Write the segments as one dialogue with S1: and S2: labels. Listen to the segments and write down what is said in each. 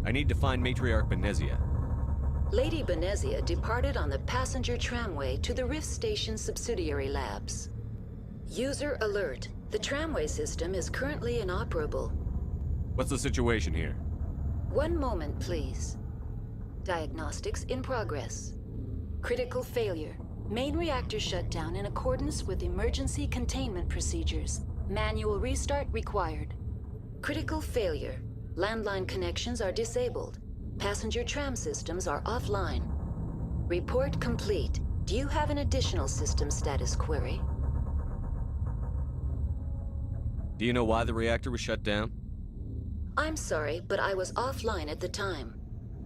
S1: I need to find Matriarch Benezia.
S2: Lady Benezia departed on the passenger tramway to the Rift Station subsidiary labs. User alert. The tramway system is currently inoperable.
S1: What's the situation here?
S2: One moment, please. Diagnostics in progress. Critical failure. Main reactor shut down in accordance with emergency containment procedures. Manual restart required. Critical failure. Landline connections are disabled. Passenger tram systems are offline. Report complete. Do you have an additional system status query?
S1: Do you know why the reactor was shut down?
S2: I'm sorry, but I was offline at the time.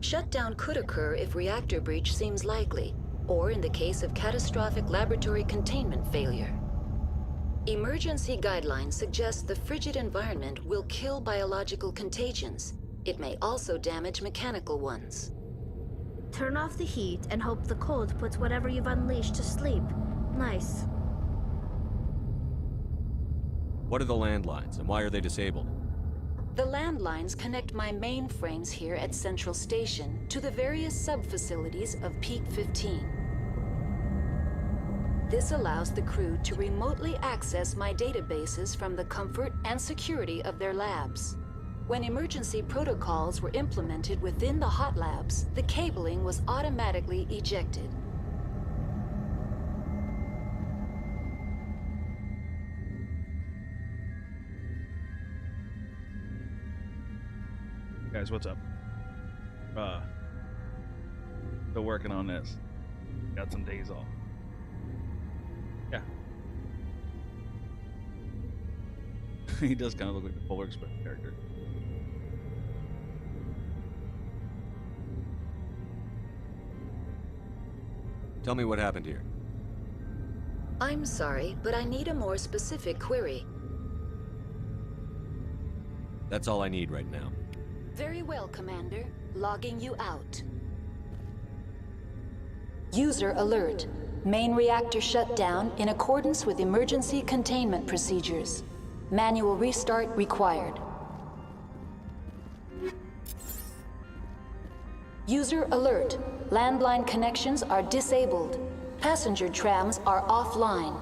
S2: Shutdown could occur if reactor breach seems likely, or in the case of catastrophic laboratory containment failure. Emergency guidelines suggest the frigid environment will kill biological contagions. It may also damage mechanical ones.
S3: Turn off the heat and hope the cold puts whatever you've unleashed to sleep. Nice.
S1: What are the landlines, and why are they disabled?
S2: The landlines connect my mainframes here at Central Station to the various sub-facilities of Peak 15. This allows the crew to remotely access my databases from the comfort and security of their labs. When emergency protocols were implemented within the hot labs, the cabling was automatically ejected.
S4: Guys, what's up? Still working on this. Got some days off. Yeah. He does kind of look like the Polar Express character.
S1: Tell me what happened here.
S2: I'm sorry, but I need a more specific query.
S1: That's all I need right now.
S2: Very well, Commander. Logging you out. User alert. Main reactor shut down in accordance with emergency containment procedures. Manual restart required. User alert. Landline connections are disabled. Passenger trams are offline.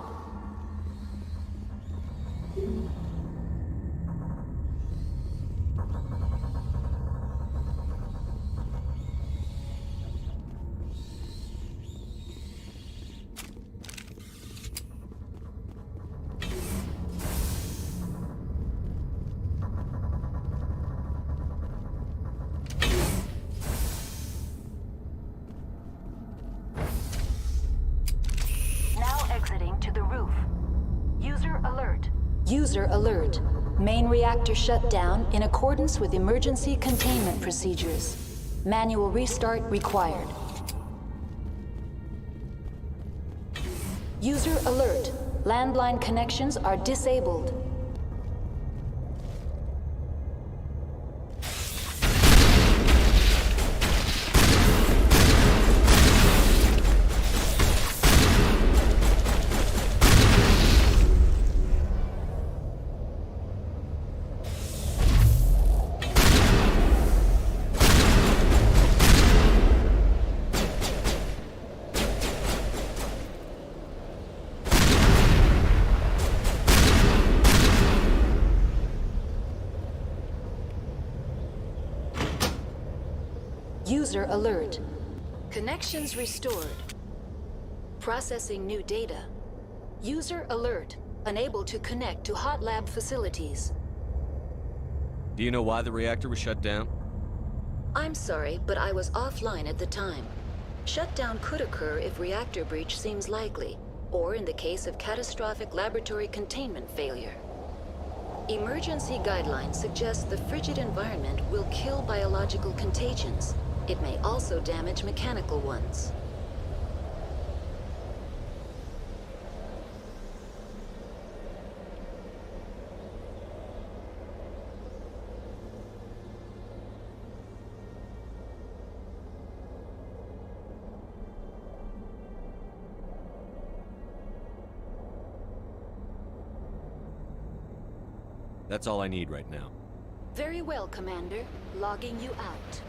S2: To the roof. User alert. User alert. Main reactor shut down in accordance with emergency containment procedures. Manual restart required. User alert. Landline connections are disabled. User alert. Connections restored. Processing new data. User alert. Unable to connect to hot lab facilities.
S1: Do you know why the reactor was shut down?
S2: I'm sorry, but I was offline at the time. Shutdown could occur if reactor breach seems likely, or in the case of catastrophic laboratory containment failure. Emergency guidelines suggest the frigid environment will kill biological contagions. It may also damage mechanical ones.
S1: That's all I need right now.
S2: Very well, Commander. Logging you out.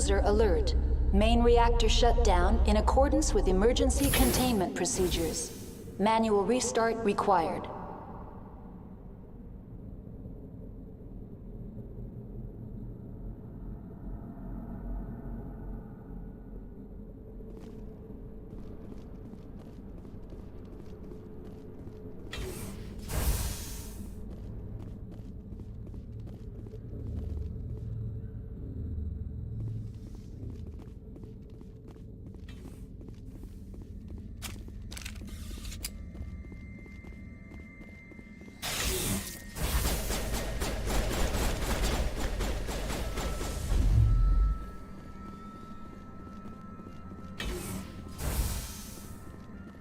S2: User alert. Main reactor shut down in accordance with emergency containment procedures. Manual restart required.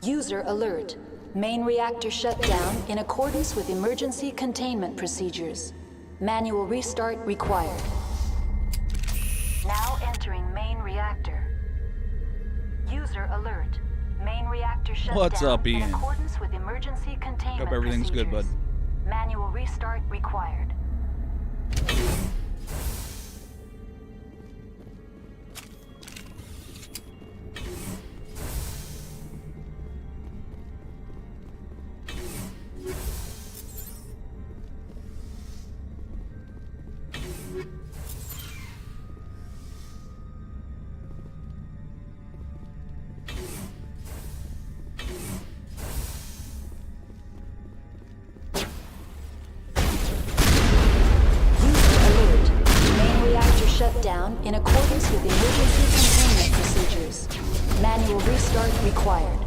S2: User alert. Main reactor shut down in accordance with emergency containment procedures. Manual restart required. Now entering main reactor. User alert. Main reactor shut
S4: What's
S2: down
S4: up, Ian?
S2: in accordance with emergency containment
S4: Hope everything's good, bud.
S2: procedures. Manual restart required. Shut down in accordance with emergency containment procedures. Manual restart required.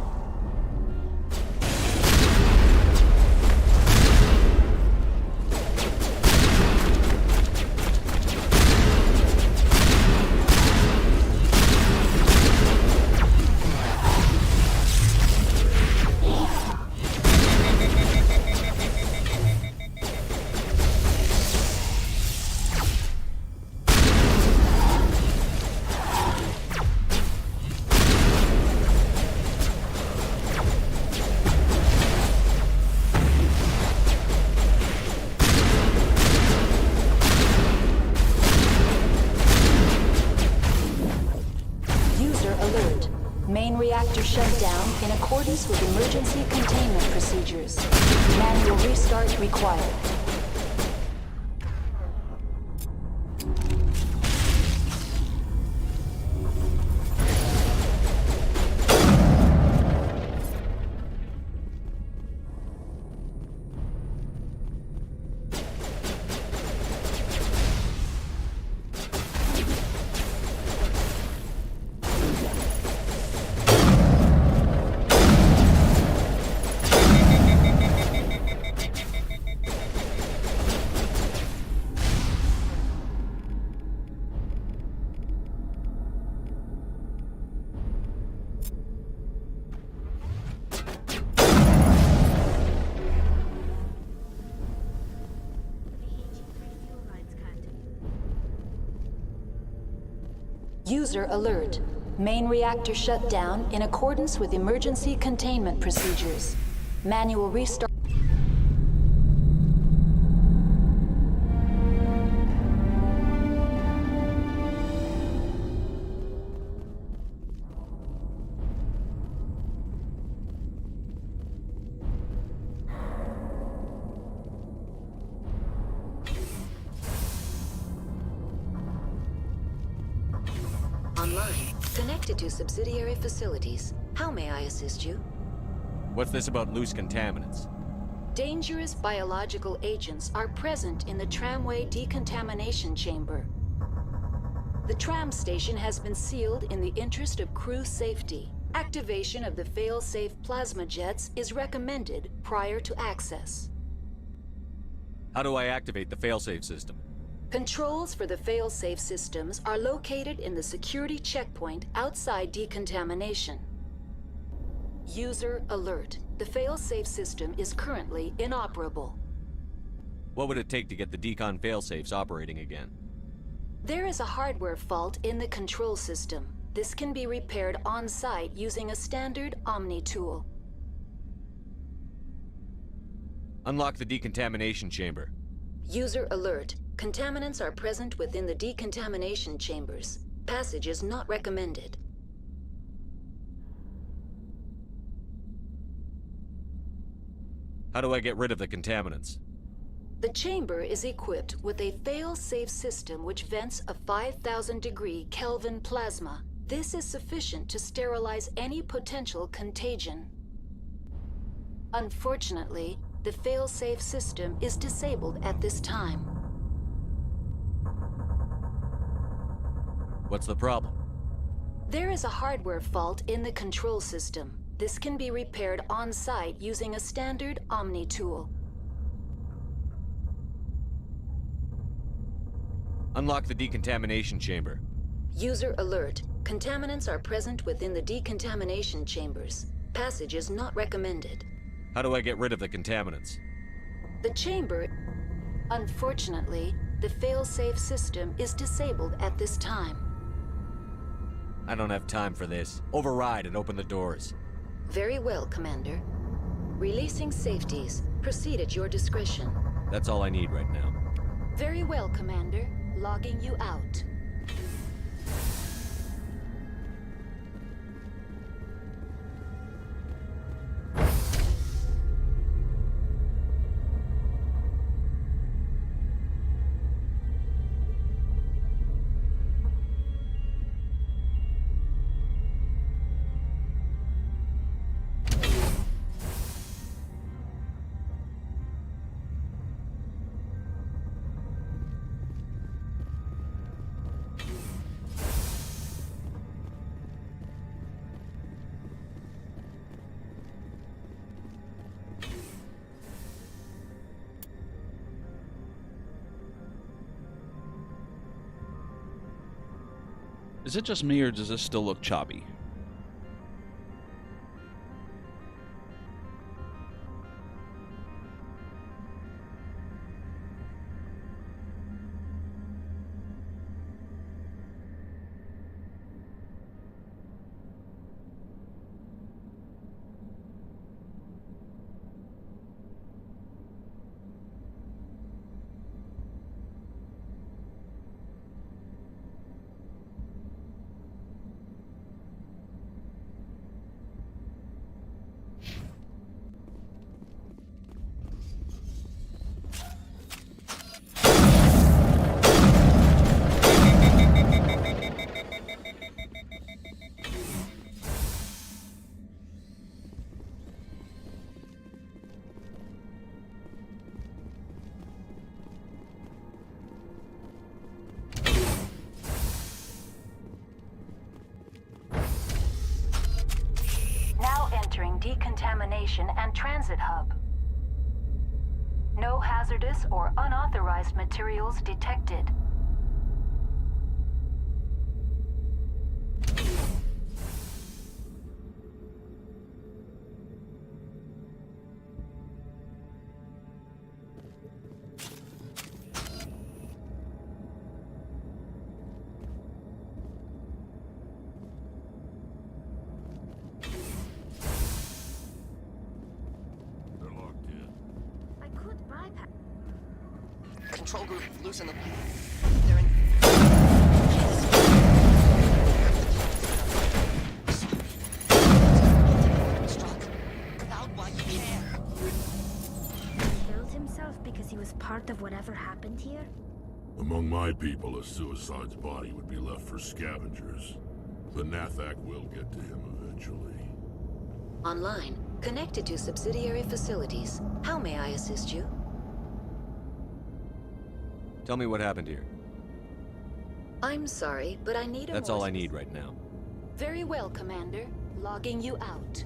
S2: Main reactor shut down in accordance with emergency containment procedures. Manual restart required. User alert. Main reactor shut down in accordance with emergency containment procedures. Manual restart. Online. Connected to subsidiary facilities. How may I assist you?
S1: What's this about loose contaminants?
S2: Dangerous biological agents are present in the tramway decontamination chamber. The tram station has been sealed in the interest of crew safety. Activation of the fail-safe plasma jets is recommended prior to access.
S1: How do I activate the failsafe system?
S2: Controls for the fail-safe systems are located in the security checkpoint outside decontamination. User alert. The fail-safe system is currently inoperable.
S1: What would it take to get the decon failsafes operating again?
S2: There is a hardware fault in the control system. This can be repaired on-site using a standard Omni tool.
S1: Unlock the decontamination chamber.
S2: User alert. Contaminants are present within the decontamination chambers. Passage is not recommended.
S1: How do I get rid of the contaminants?
S2: The chamber is equipped with a fail-safe system which vents a 5,000-degree Kelvin plasma. This is sufficient to sterilize any potential contagion. Unfortunately, the fail-safe system is disabled at this time.
S1: What's the problem?
S2: There is a hardware fault in the control system. This can be repaired on-site using a standard Omni tool.
S1: Unlock the decontamination chamber.
S2: User alert. Contaminants are present within the decontamination chambers. Passage is not recommended.
S1: How do I get rid of the contaminants?
S2: The chamber... Unfortunately, the fail-safe system is disabled at this time.
S1: I don't have time for this. Override and open the doors.
S2: Very well, Commander. Releasing safeties. Proceed at your discretion.
S1: That's all I need right now.
S2: Very well, Commander. Logging you out.
S4: Is it just me, or does this still look choppy? Entering decontamination and transit hub. No hazardous or unauthorized materials detected.
S5: Control group, loosen them. They're in... Struck. Get out while you can.
S3: Killed himself because he was part of whatever happened here?
S6: Among my people, a suicide's body would be left for scavengers. The Nathak will get to him eventually.
S2: Online, connected to subsidiary facilities. How may I assist you?
S1: Tell me what happened here.
S2: I'm sorry, but I need a
S1: That's all I need right now.
S2: Very well, Commander. Logging you out.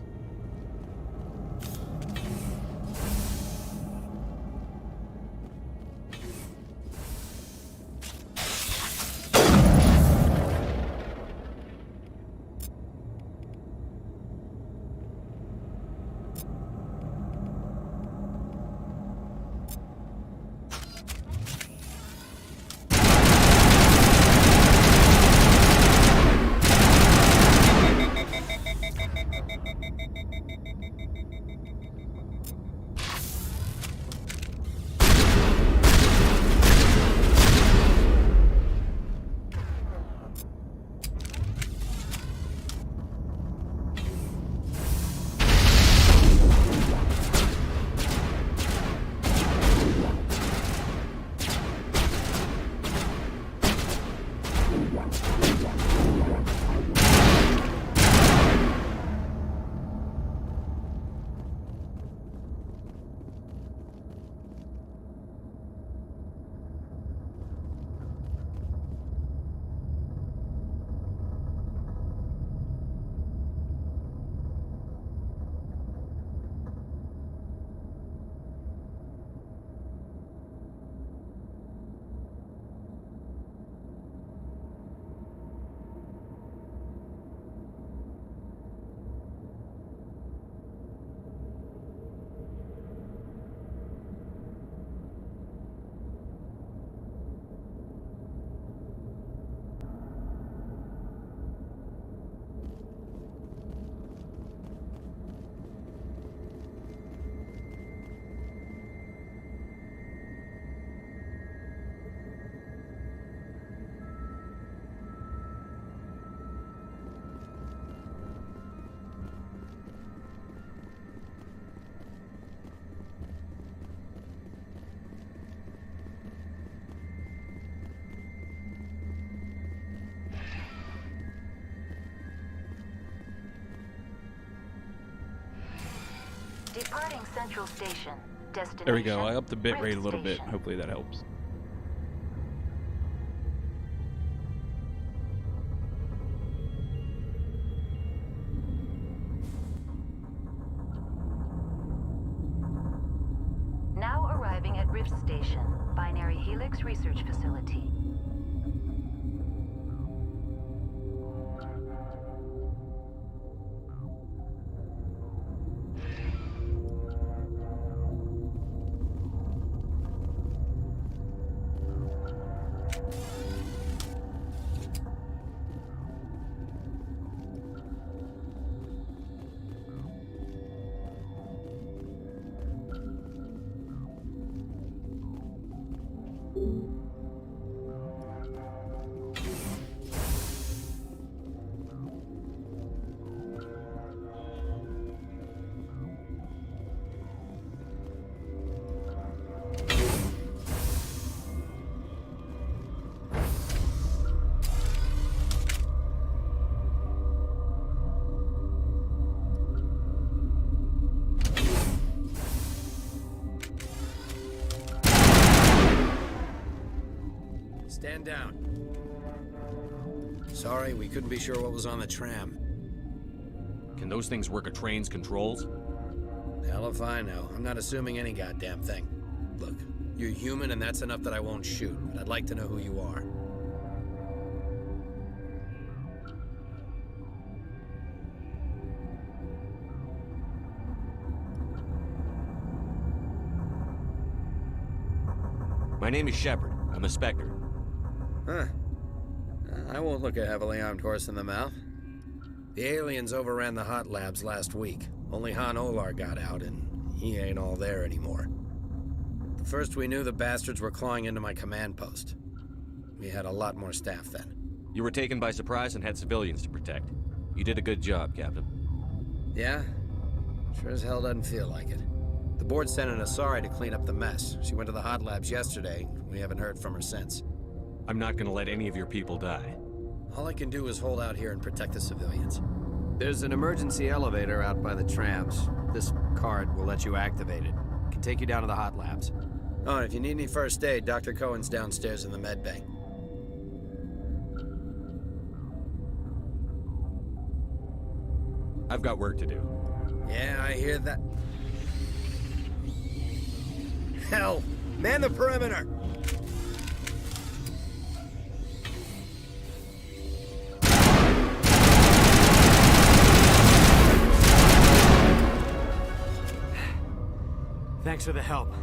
S2: Departing Central Station. Destination.
S4: There we go. I upped the bit rate a
S2: Rift
S4: little bit.
S2: Station.
S4: Hopefully that helps.
S2: Now arriving at Rift Station, Binary Helix Research Facility.
S7: Stand down. Sorry, we couldn't be sure what was on the tram.
S1: Can those things work a train's controls?
S7: Hell if I know. I'm not assuming any goddamn thing. Look, you're human and that's enough that I won't shoot, but I'd like to know who you are.
S1: My name is Shepard. I'm a Spectre.
S7: Huh. I won't look a heavily armed horse in the mouth. The aliens overran the hot labs last week. Only Han Olar got out, and he ain't all there anymore. The first we knew, the bastards were clawing into my command post. We had a lot more staff then.
S1: You were taken by surprise and had civilians to protect. You did a good job, Captain.
S7: Yeah? Sure as hell doesn't feel like it. The board sent an Asari to clean up the mess. She went to the hot labs yesterday. We haven't heard from her since.
S1: I'm not gonna let any of your people die.
S7: All I can do is hold out here and protect the civilians. There's an emergency elevator out by the trams. This card will let you activate it. It can take you down to the hot labs. Oh, and if you need any first aid, Dr. Cohen's downstairs in the med bay.
S1: I've got work to do.
S7: Yeah, I hear that. Hell! Man the perimeter!
S8: Thanks for the help.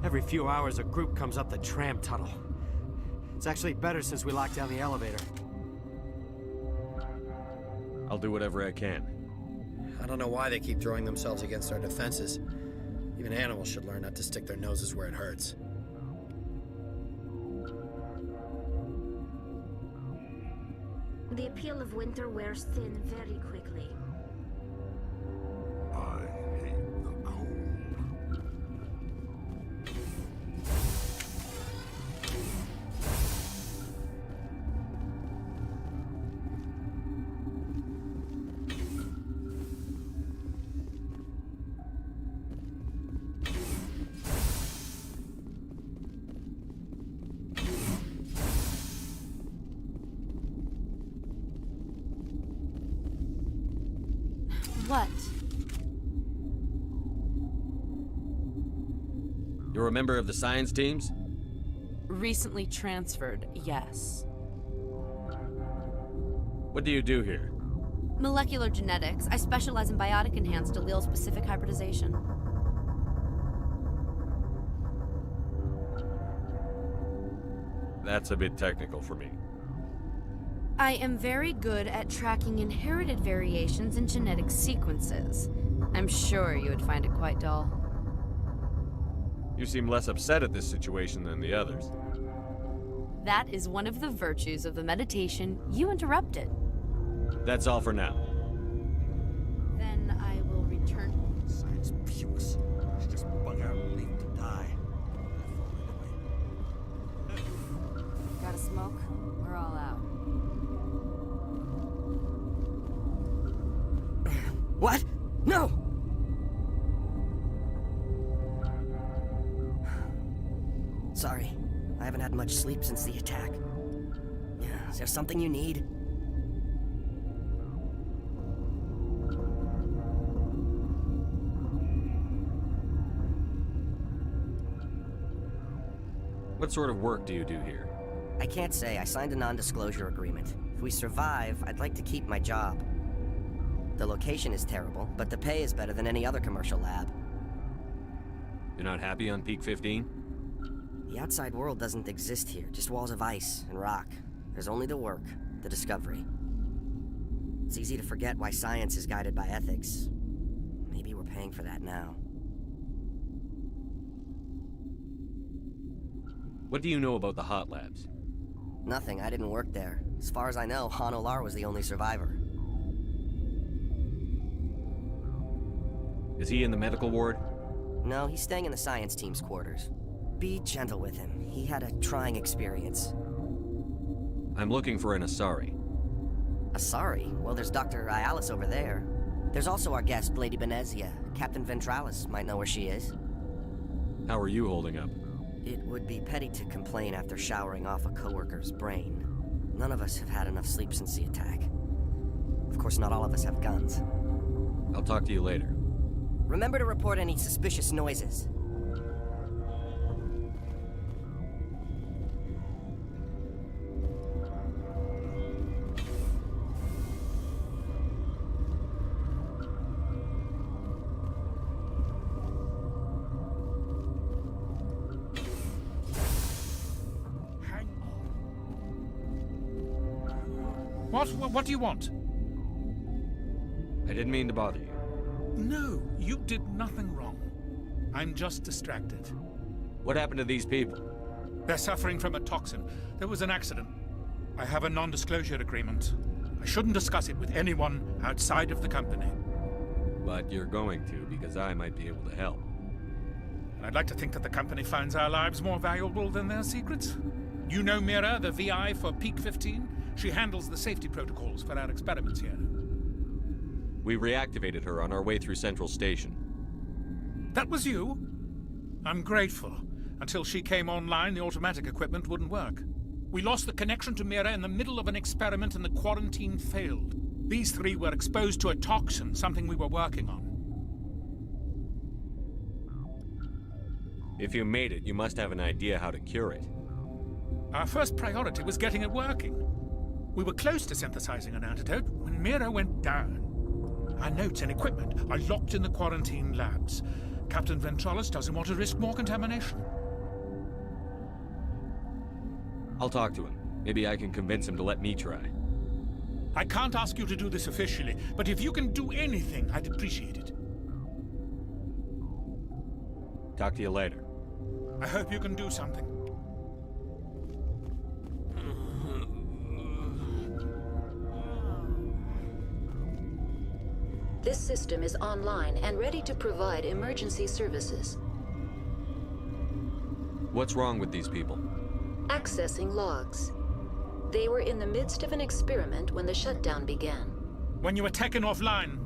S8: Every few hours, a group comes up the tram tunnel. It's actually better since we locked down the elevator.
S1: I'll do whatever I can.
S7: I don't know why they keep throwing themselves against our defenses. Even animals should learn not to stick their noses where it hurts.
S3: The appeal of winter wears thin very quickly.
S6: I hate the cold.
S9: What?
S1: You're a member of the science teams?
S9: Recently transferred, yes.
S1: What do you do here?
S9: Molecular genetics. I specialize in biotic-enhanced allele-specific hybridization.
S1: That's a bit technical for me.
S9: I am very good at tracking inherited variations in genetic sequences. I'm sure you would find it quite dull.
S1: You seem less upset at this situation than the others.
S9: That is one of the virtues of the meditation you interrupted.
S1: That's all for now.
S9: Then I will return.
S5: Science pukes. Should just bug out and leave to die.
S9: Got a smoke? We're all out.
S8: What? No!
S10: Sorry, I haven't had much sleep since the attack. Is there something you need?
S1: What sort of work do you do here?
S10: I can't say. I signed a non-disclosure agreement. If we survive, I'd like to keep my job. The location is terrible, but the pay is better than any other commercial lab.
S1: You're not happy on Peak 15?
S10: The outside world doesn't exist here, just walls of ice and rock. There's only the work, the discovery. It's easy to forget why science is guided by ethics. Maybe we're paying for that now.
S1: What do you know about the hot labs?
S10: Nothing, I didn't work there. As far as I know, Han Olar was the only survivor.
S1: Is he in the medical ward?
S10: No, he's staying in the science team's quarters. Be gentle with him. He had a trying experience.
S1: I'm looking for an Asari.
S10: Asari? Well, there's Dr. Ialis over there. There's also our guest, Lady Benezia. Captain Ventralis might know where she is.
S1: How are you holding up?
S10: It would be petty to complain after showering off a coworker's brain. None of us have had enough sleep since the attack. Of course, not all of us have guns.
S1: I'll talk to you later.
S10: Remember to report any suspicious noises.
S11: What do you want?
S1: I didn't mean to bother you.
S11: No, you did nothing wrong. I'm just distracted.
S1: What happened to these people?
S11: They're suffering from a toxin. There was an accident. I have a non-disclosure agreement. I shouldn't discuss it with anyone outside of the company.
S1: But you're going to, because I might be able to help.
S11: And I'd like to think that the company finds our lives more valuable than their secrets. You know Mira, the VI for Peak 15? She handles the safety protocols for our experiments here.
S1: We reactivated her on our way through Central Station.
S11: That was you? I'm grateful. Until she came online, the automatic equipment wouldn't work. We lost the connection to Mira in the middle of an experiment and the quarantine failed. These three were exposed to a toxin, something we were working on.
S1: If you made it, you must have an idea how to cure it.
S11: Our first priority was getting it working. We were close to synthesizing an antidote when Mira went down. Our notes and equipment are locked in the quarantine labs. Captain Ventralis doesn't want to risk more contamination.
S1: I'll talk to him. Maybe I can convince him to let me try.
S11: I can't ask you to do this officially, but if you can do anything, I'd appreciate it.
S1: Talk to you later.
S11: I hope you can do something.
S2: This system is online and ready to provide emergency services.
S1: What's wrong with these people?
S2: Accessing logs. They were in the midst of an experiment when the shutdown began.
S11: When you were taken offline.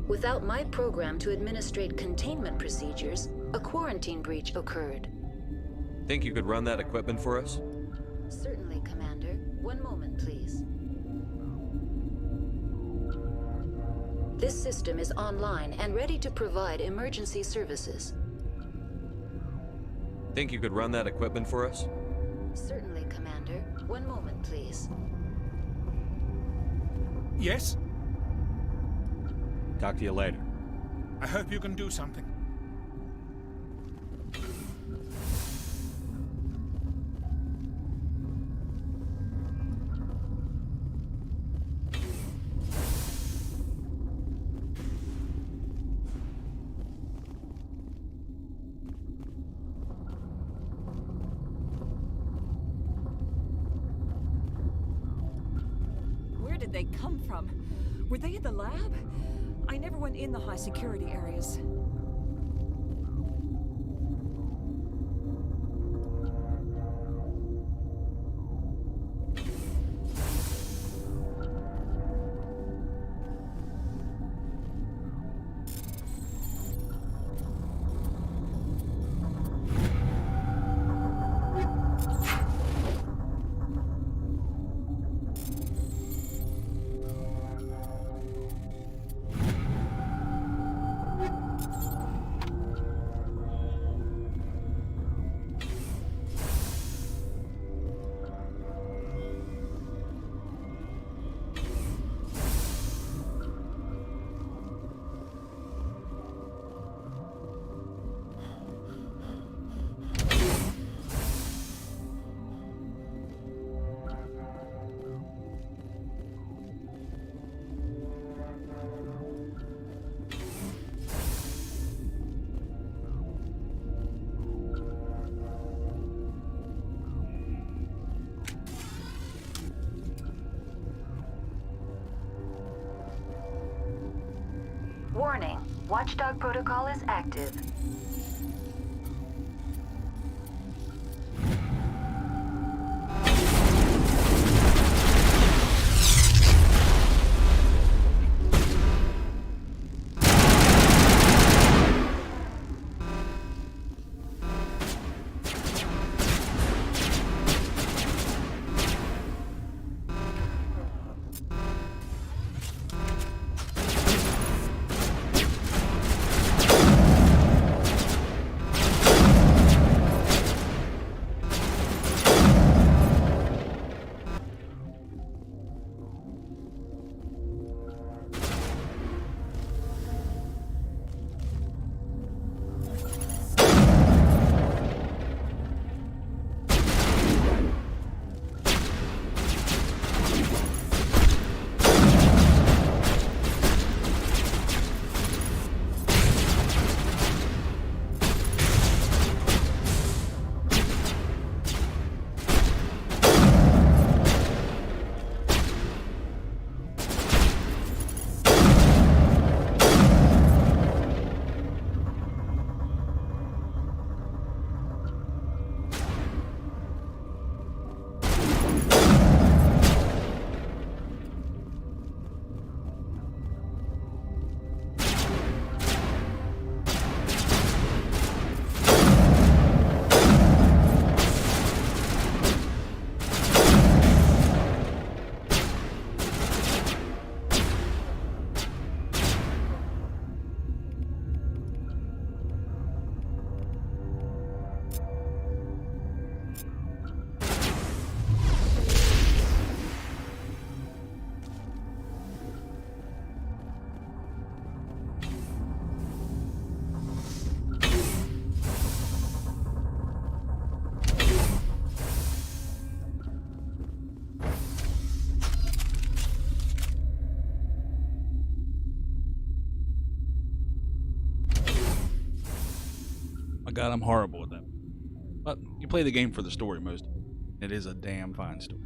S2: Without my program to administrate containment procedures, a quarantine breach occurred.
S1: Think you could run that equipment for us?
S2: Certainly, Commander. One moment, please. This system is online and ready to provide emergency services.
S1: Think you could run that equipment for us?
S2: Certainly, Commander. One moment, please.
S11: Yes?
S1: Talk to you later.
S11: I hope you can do something.
S12: Where did they come from? Were they in the lab? I never went in the high security areas.
S2: Watchdog protocol is active.
S4: My God, I'm horrible at that. But you play the game for the story most. It is a damn fine story.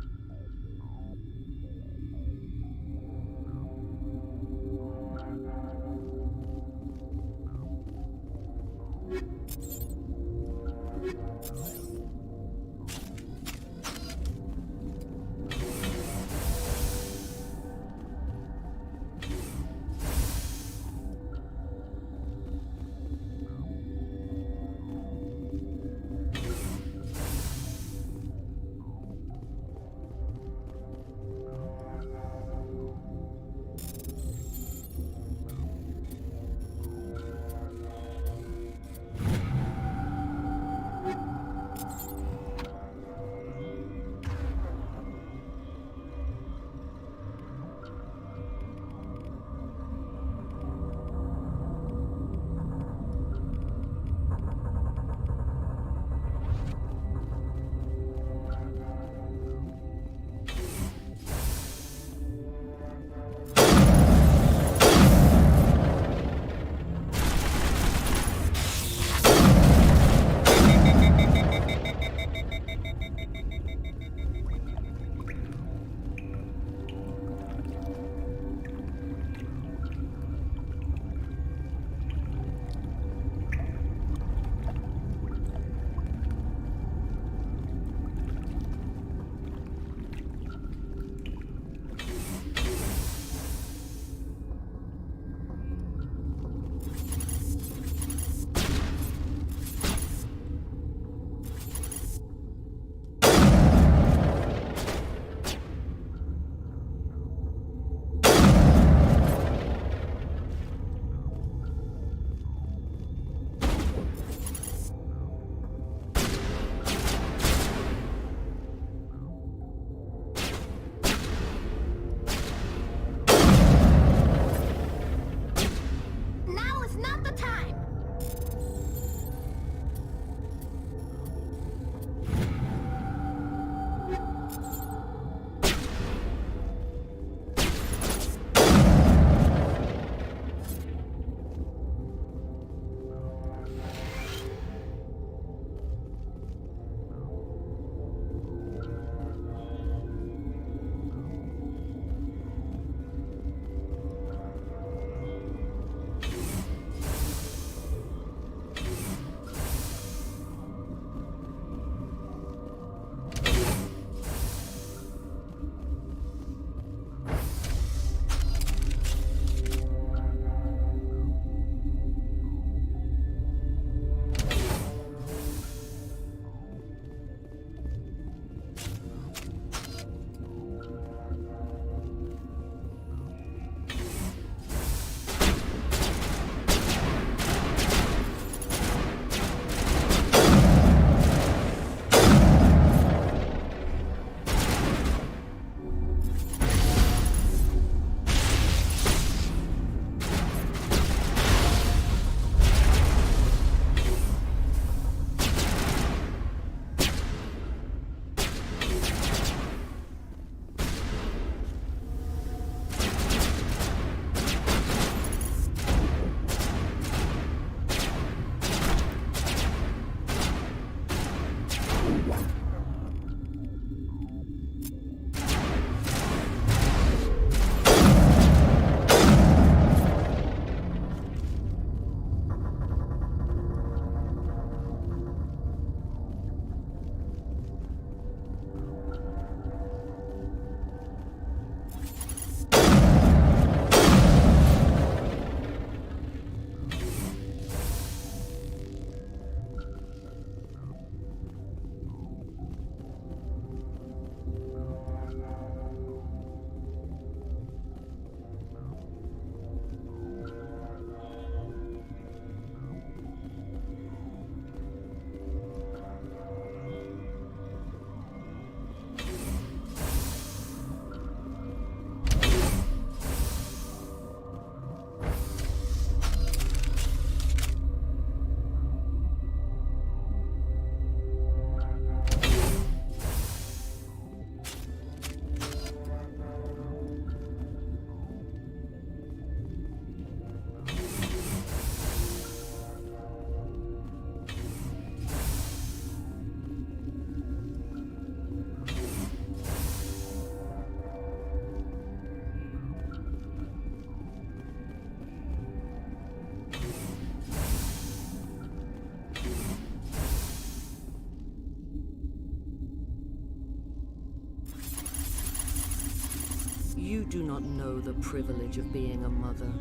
S13: You do not know the privilege of being a mother.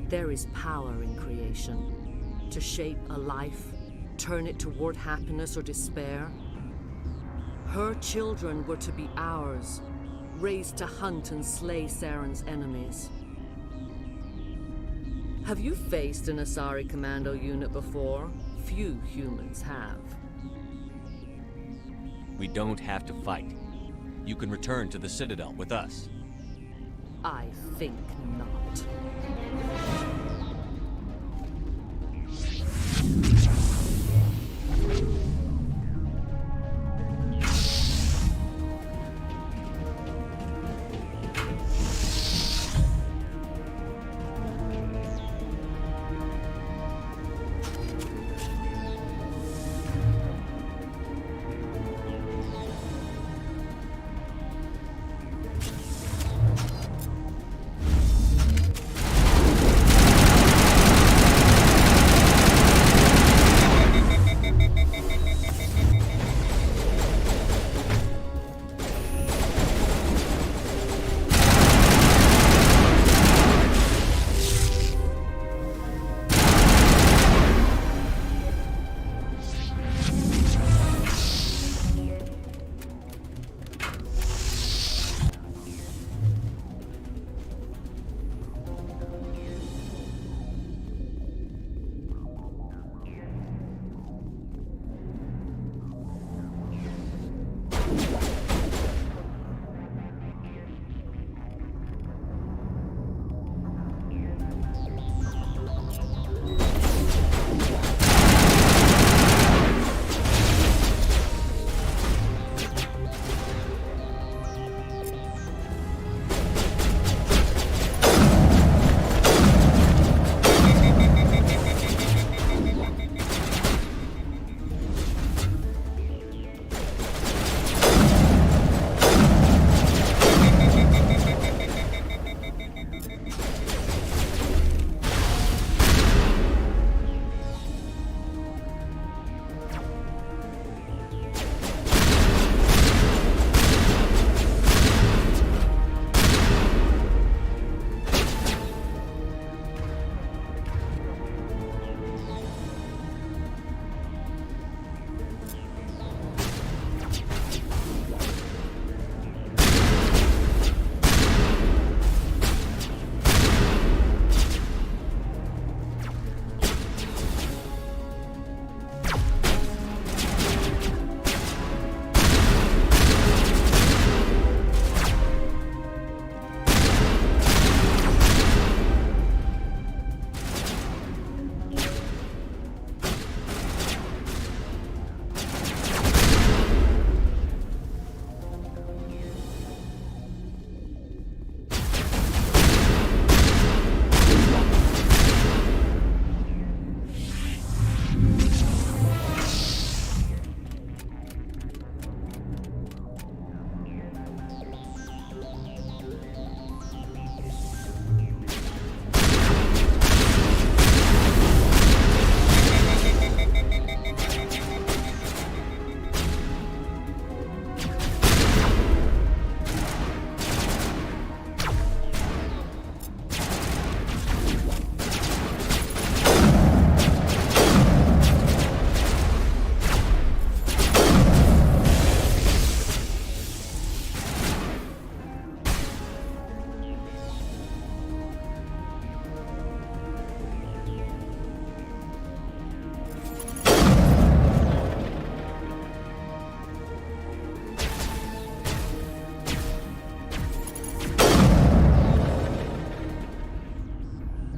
S13: There is power in creation. To shape a life, turn it toward happiness or despair. Her children were to be ours, raised to hunt and slay Saren's enemies. Have you faced an Asari commando unit before? Few humans have.
S1: We don't have to fight. You can return to the Citadel with us.
S13: I think not.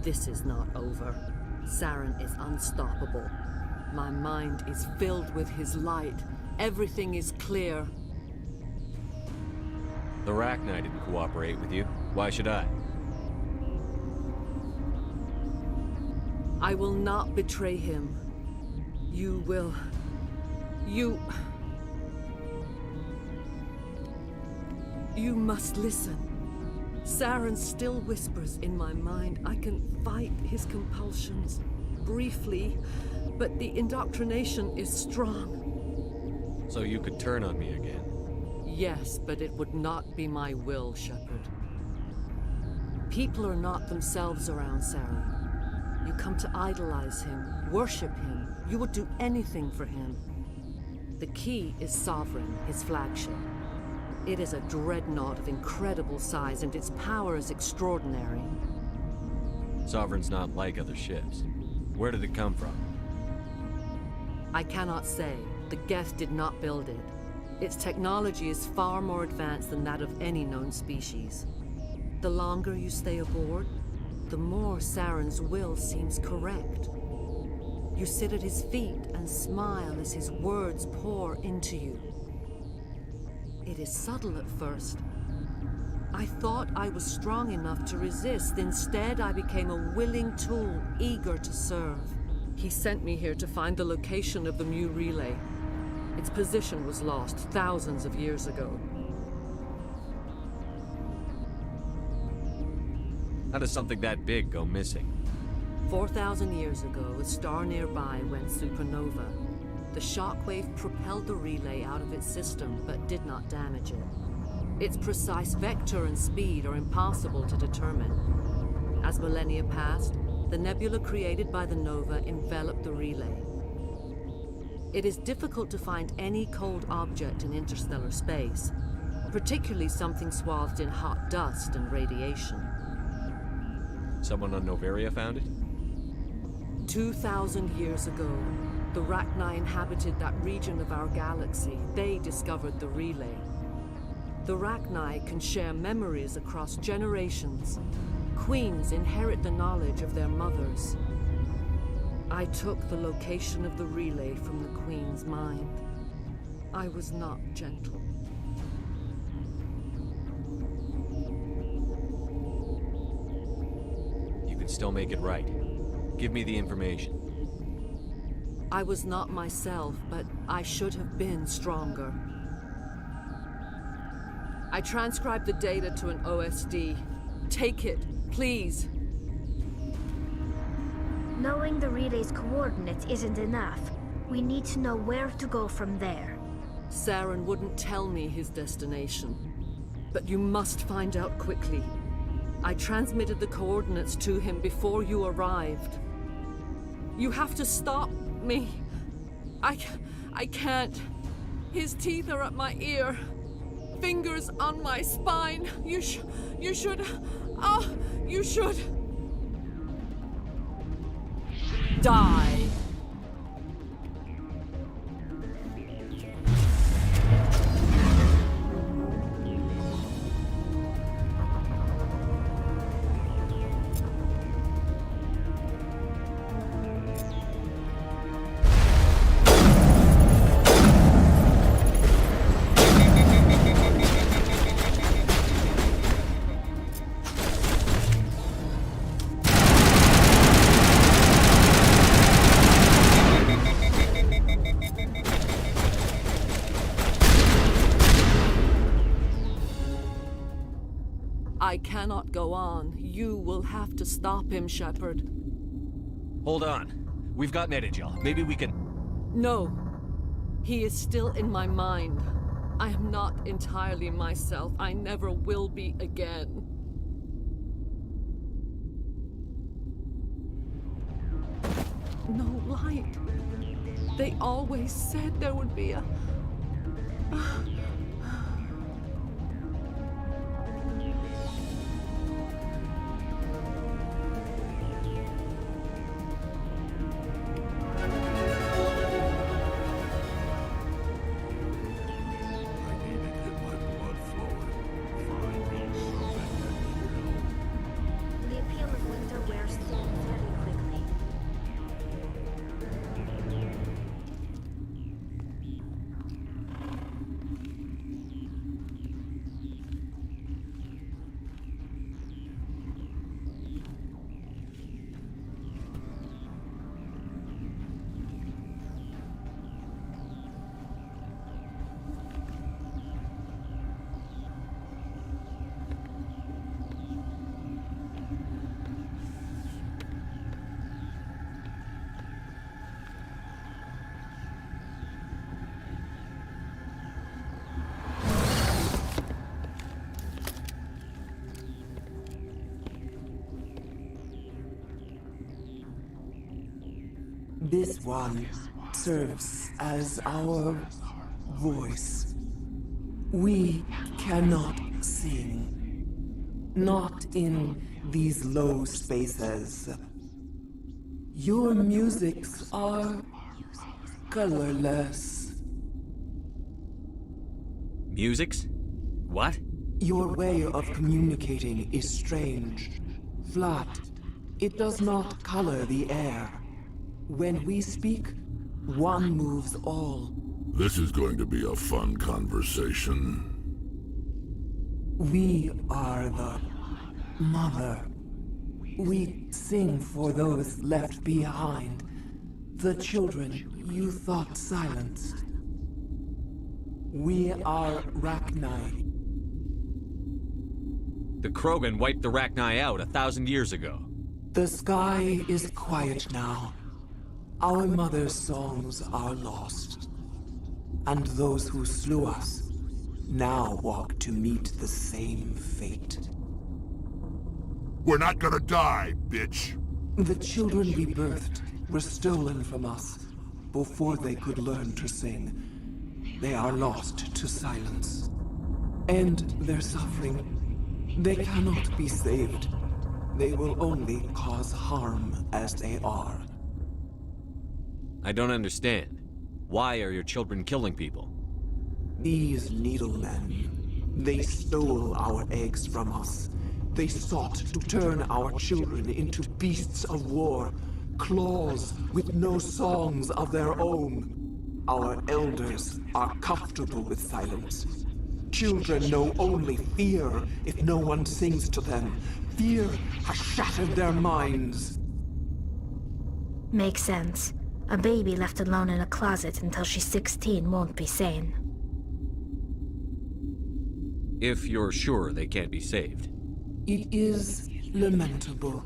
S13: this is not over. Saren is unstoppable. My mind is filled with his light. Everything is clear.
S1: The Rachni didn't cooperate with you. Why should I?
S13: I will not betray him. You will... You must listen. Saren still whispers in my mind. I can fight his compulsions, briefly, but the indoctrination is strong.
S1: So you could turn on me again?
S13: Yes, but it would not be my will, Shepard. People are not themselves around Saren. You come to idolize him, worship him. You would do anything for him. The key is Sovereign, his flagship. It is a dreadnought of incredible size, and its power is extraordinary.
S1: Sovereign's not like other ships. Where did it come from?
S13: I cannot say. The Geth did not build it. Its technology is far more advanced than that of any known species. The longer you stay aboard, the more Saren's will seems correct. You sit at his feet and smile as his words pour into you. It is subtle at first. I thought I was strong enough to resist. Instead, I became a willing tool, eager to serve. He sent me here to find the location of the Mu relay. Its position was lost thousands of years ago.
S1: How does something that big go missing?
S13: 4,000 years ago, a star nearby went supernova. The shockwave propelled the relay out of its system, but did not damage it. Its precise vector and speed are impossible to determine. As millennia passed, the nebula created by the nova enveloped the relay. It is difficult to find any cold object in interstellar space, particularly something swathed in hot dust and radiation.
S1: Someone on Noveria found it?
S13: 2,000 years ago, the Rachni inhabited that region of our galaxy. They discovered the relay. The Rachni can share memories across generations. Queens inherit the knowledge of their mothers. I took the location of the relay from the Queen's mind. I was not gentle.
S1: You can still make it right. Give me the information.
S13: I was not myself, but I should have been stronger. I transcribed the data to an OSD. Take it, please.
S3: Knowing the relay's coordinates isn't enough. We need to know where to go from there.
S13: Saren wouldn't tell me his destination. But you must find out quickly. I transmitted the coordinates to him before you arrived. You have to stop me. I can't. His teeth are at my ear. Fingers on my spine. You should. You should. Die. I cannot go on. You will have to stop him, Shepard.
S1: Hold on. We've got Metagel. Maybe we can...
S13: No. He is still in my mind. I am not entirely myself. I never will be again. No light. They always said there would be a...
S3: The appeal of winter wears thin.
S14: This one serves as our voice. We cannot sing. Not in these low spaces. Your musics are colorless.
S1: Musics? What?
S14: Your way of communicating is strange. Flat. It does not color the air. When we speak, one moves all.
S6: This is going to be a fun conversation.
S14: We are the mother. We sing for those left behind. The children you thought silenced. We are Rachni.
S1: The Krogan wiped the Rachni out 1,000 years ago.
S14: The sky is quiet now. Our mother's songs are lost. And those who slew us now walk to meet the same fate.
S6: We're not gonna die, bitch!
S14: The children we birthed were stolen from us before they could learn to sing. They are lost to silence. And their suffering, they cannot be saved. They will only cause harm as they are.
S1: I don't understand. Why are your children killing people?
S14: These needlemen, they stole our eggs from us. They sought to turn our children into beasts of war, claws with no songs of their own. Our elders are comfortable with silence. Children know only fear if no one sings to them. Fear has shattered their minds.
S3: Makes sense. A baby left alone in a closet until she's 16 won't be sane.
S1: If you're sure they can't be saved.
S14: It is lamentable,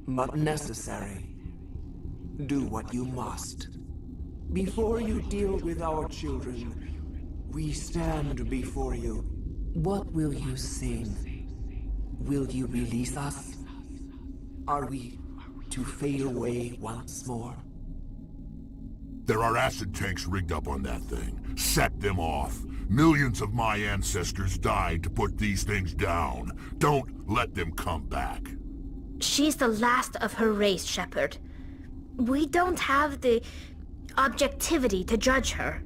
S14: but necessary. Do what you must. Before you deal with our children, we stand before you. What will you sing? Will you release us? Are we to fade away once more?
S6: There are acid tanks rigged up on that thing. Set them off. Millions of my ancestors died to put these things down. Don't let them come back.
S3: She's the last of her race, Shepard. We don't have the objectivity to judge her.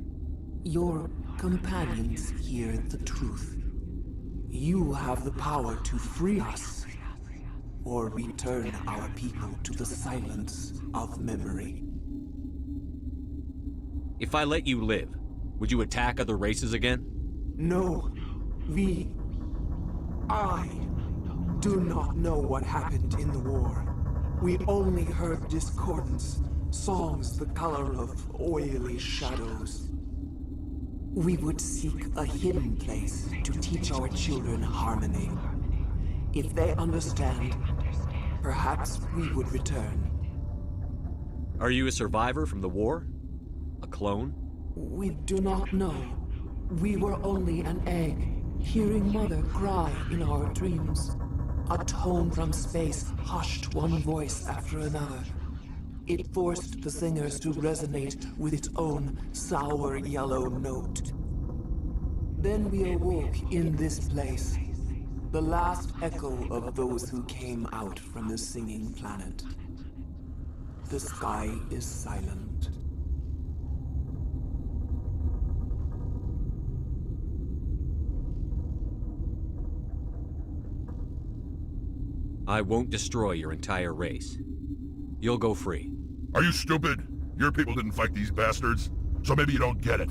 S14: Your companions hear the truth. You have the power to free us, or return our people to the silence of memory.
S1: If I let you live, would you attack other races again?
S14: No. I do not know what happened in the war. We only heard discordance, songs the color of oily shadows. We would seek a hidden place to teach our children harmony. If they understand, perhaps we would return.
S1: Are you a survivor from the war? A clone?
S14: We do not know. We were only an egg, hearing Mother cry in our dreams. A tone from space hushed one voice after another. It forced the singers to resonate with its own sour yellow note. Then we awoke in this place, the last echo of those who came out from the singing planet. The sky is silent.
S1: I won't destroy your entire race. You'll go free.
S6: Are you stupid? Your people didn't fight these bastards, so maybe you don't get it.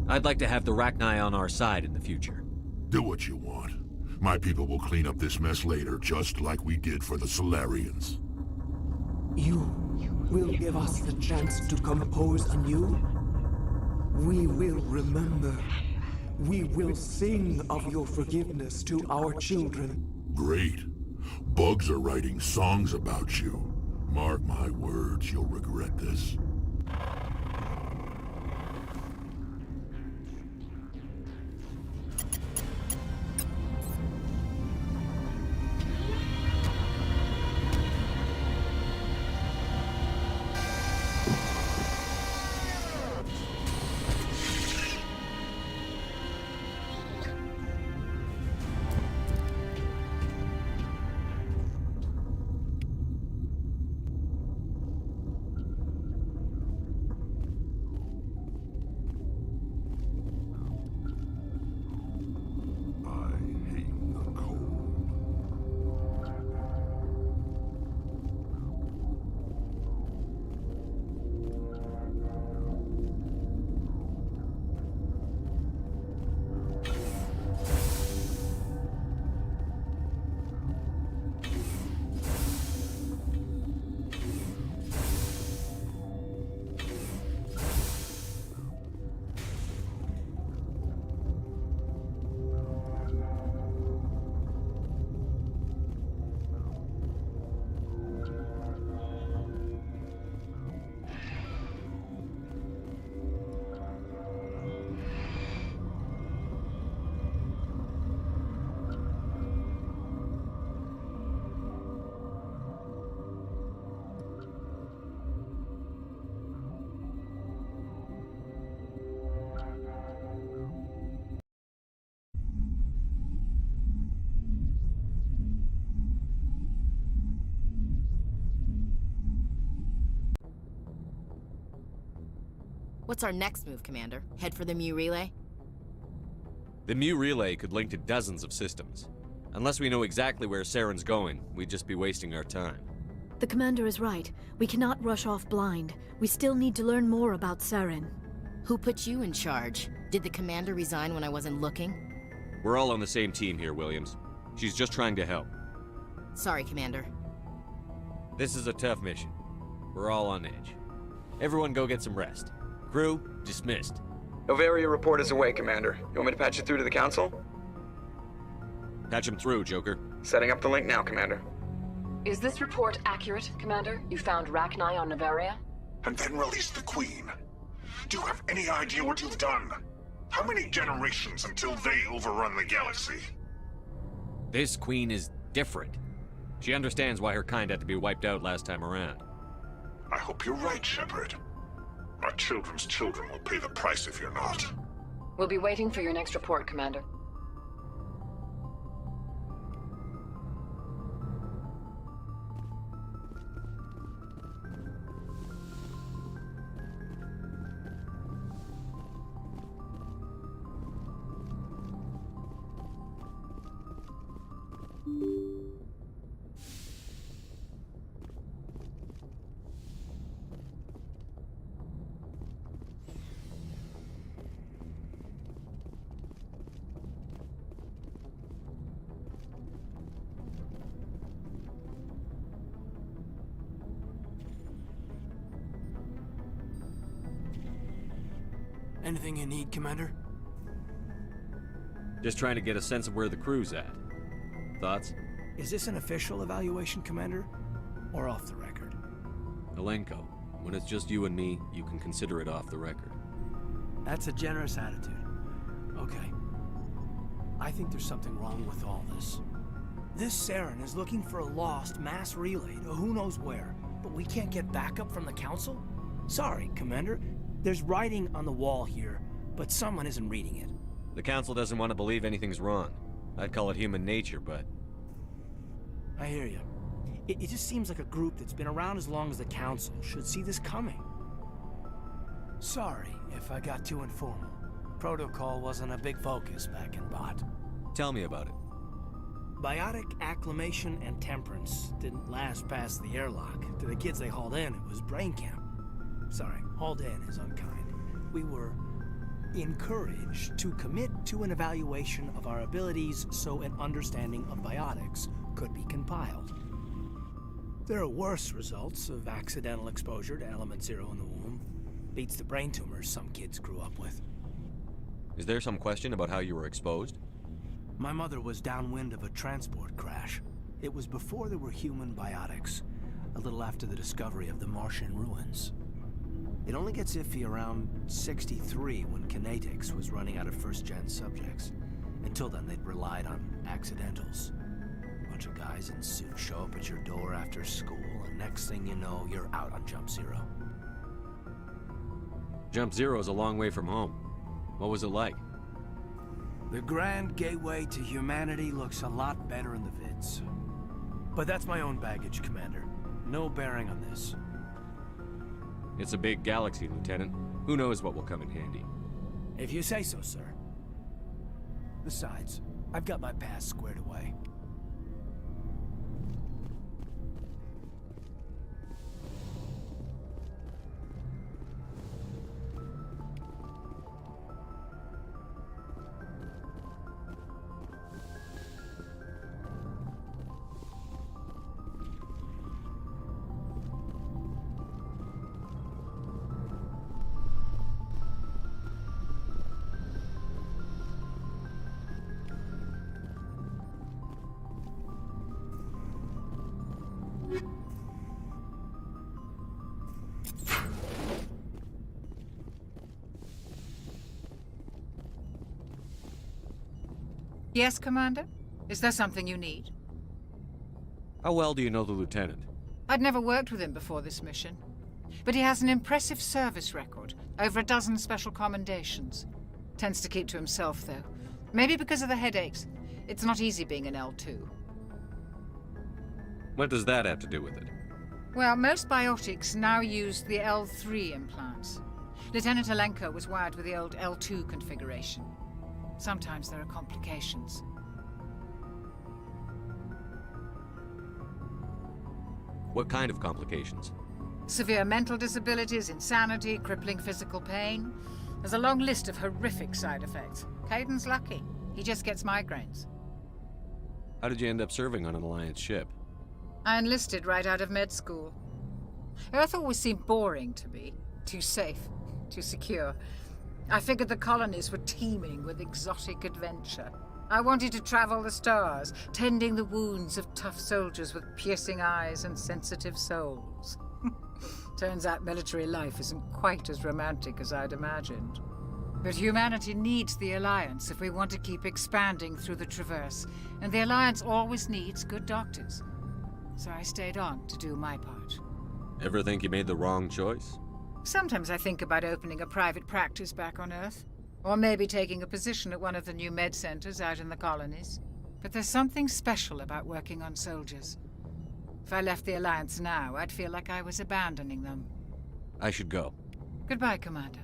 S1: I'd like to have the Rachni on our side in the future.
S6: Do what you want. My people will clean up this mess later, just like we did for the Solarians.
S14: You will give us the chance to compose anew? We will remember. We will sing of your forgiveness to our children.
S6: Great. Bugs are writing songs about you. Mark my words, you'll regret this.
S15: What's our next move, Commander? Head for the Mu relay?
S1: The Mu relay could link to dozens of systems. Unless we know exactly where Saren's going, we'd just be wasting our time.
S16: The Commander is right. We cannot rush off blind. We still need to learn more about Saren.
S15: Who put you in charge? Did the Commander resign when I wasn't looking?
S1: We're all on the same team here, Williams. She's just trying to help.
S15: Sorry, Commander.
S1: This is a tough mission. We're all on edge. Everyone go get some rest. Crew, dismissed.
S17: Novaria report is away, Commander. You want me to patch you through to the Council?
S1: Patch him through, Joker.
S17: Setting up the link now, Commander.
S18: Is this report accurate, Commander? You found Rachni on Novaria?
S19: And then released the Queen. Do you have any idea what you've done? How many generations until they overrun the galaxy?
S1: This Queen is different. She understands why her kind had to be wiped out last time around.
S19: I hope you're right, Shepard. Our children's children will pay the price if you're not.
S18: We'll be waiting for your next report, Commander.
S8: Anything you need, Commander?
S1: Just trying to get a sense of where the crew's at. Thoughts?
S8: Is this an official evaluation, Commander? Or off the record?
S1: Alenko, when it's just you and me, you can consider it off the record.
S8: That's a generous attitude. Okay. I think there's something wrong with all this. This Saren is looking for a lost mass relay to who knows where, but we can't get backup from the Council? Sorry, Commander. There's writing on the wall here, but someone isn't reading it.
S1: The Council doesn't want to believe anything's wrong. I'd call it human nature, but...
S8: I hear you. It just seems like a group that's been around as long as the Council should see this coming. Sorry if I got too informal. Protocol wasn't a big focus back in Bot.
S1: Tell me about it.
S8: Biotic acclimation and temperance didn't last past the airlock. To the kids they hauled in, it was brain camp. Sorry, hauled in is unkind. We were encouraged to commit to an evaluation of our abilities so an understanding of biotics could be compiled. There are worse results of accidental exposure to element 0 in the womb. Beats the brain tumors some kids grew up with.
S1: Is there some question about how you were exposed?
S8: My mother was downwind of a transport crash. It was before there were human biotics, a little after the discovery of the Martian ruins. It only gets iffy around 63 when Kinetics was running out of first-gen subjects. Until then, they'd relied on accidentals. A bunch of guys in suits show up at your door after school, and next thing you know, you're out on Jump Zero.
S1: Jump Zero's a long way from home. What was it like?
S8: The grand gateway to humanity looks a lot better in the vids. But that's my own baggage, Commander. No bearing on this.
S1: It's a big galaxy, Lieutenant. Who knows what will come in handy?
S8: If you say so, sir. Besides, I've got my past squared away.
S20: Yes, Commander? Is there something you need?
S1: How well do you know the Lieutenant?
S20: I'd never worked with him before this mission. But he has an impressive service record, over a dozen special commendations. Tends to keep to himself, though. Maybe because of the headaches. It's not easy being an L2.
S1: What does that have to do with it?
S20: Well, most biotics now use the L3 implants. Lieutenant Alenko was wired with the old L2 configuration. Sometimes there are complications.
S1: What kind of complications?
S20: Severe mental disabilities, insanity, crippling physical pain. There's a long list of horrific side effects. Caden's lucky. He just gets migraines.
S1: How did you end up serving on an Alliance ship?
S20: I enlisted right out of med school. Earth always seemed boring to me. Too safe, too secure. I figured the colonies were teeming with exotic adventure. I wanted to travel the stars, tending the wounds of tough soldiers with piercing eyes and sensitive souls. Turns out military life isn't quite as romantic as I'd imagined. But humanity needs the Alliance if we want to keep expanding through the Traverse, and the Alliance always needs good doctors. So I stayed on to do my part.
S1: Ever think you made the wrong choice?
S20: Sometimes I think about opening a private practice back on Earth, or maybe taking a position at one of the new med centers out in the colonies. But there's something special about working on soldiers. If I left the Alliance now, I'd feel like I was abandoning them.
S1: I should go.
S20: Goodbye, Commander.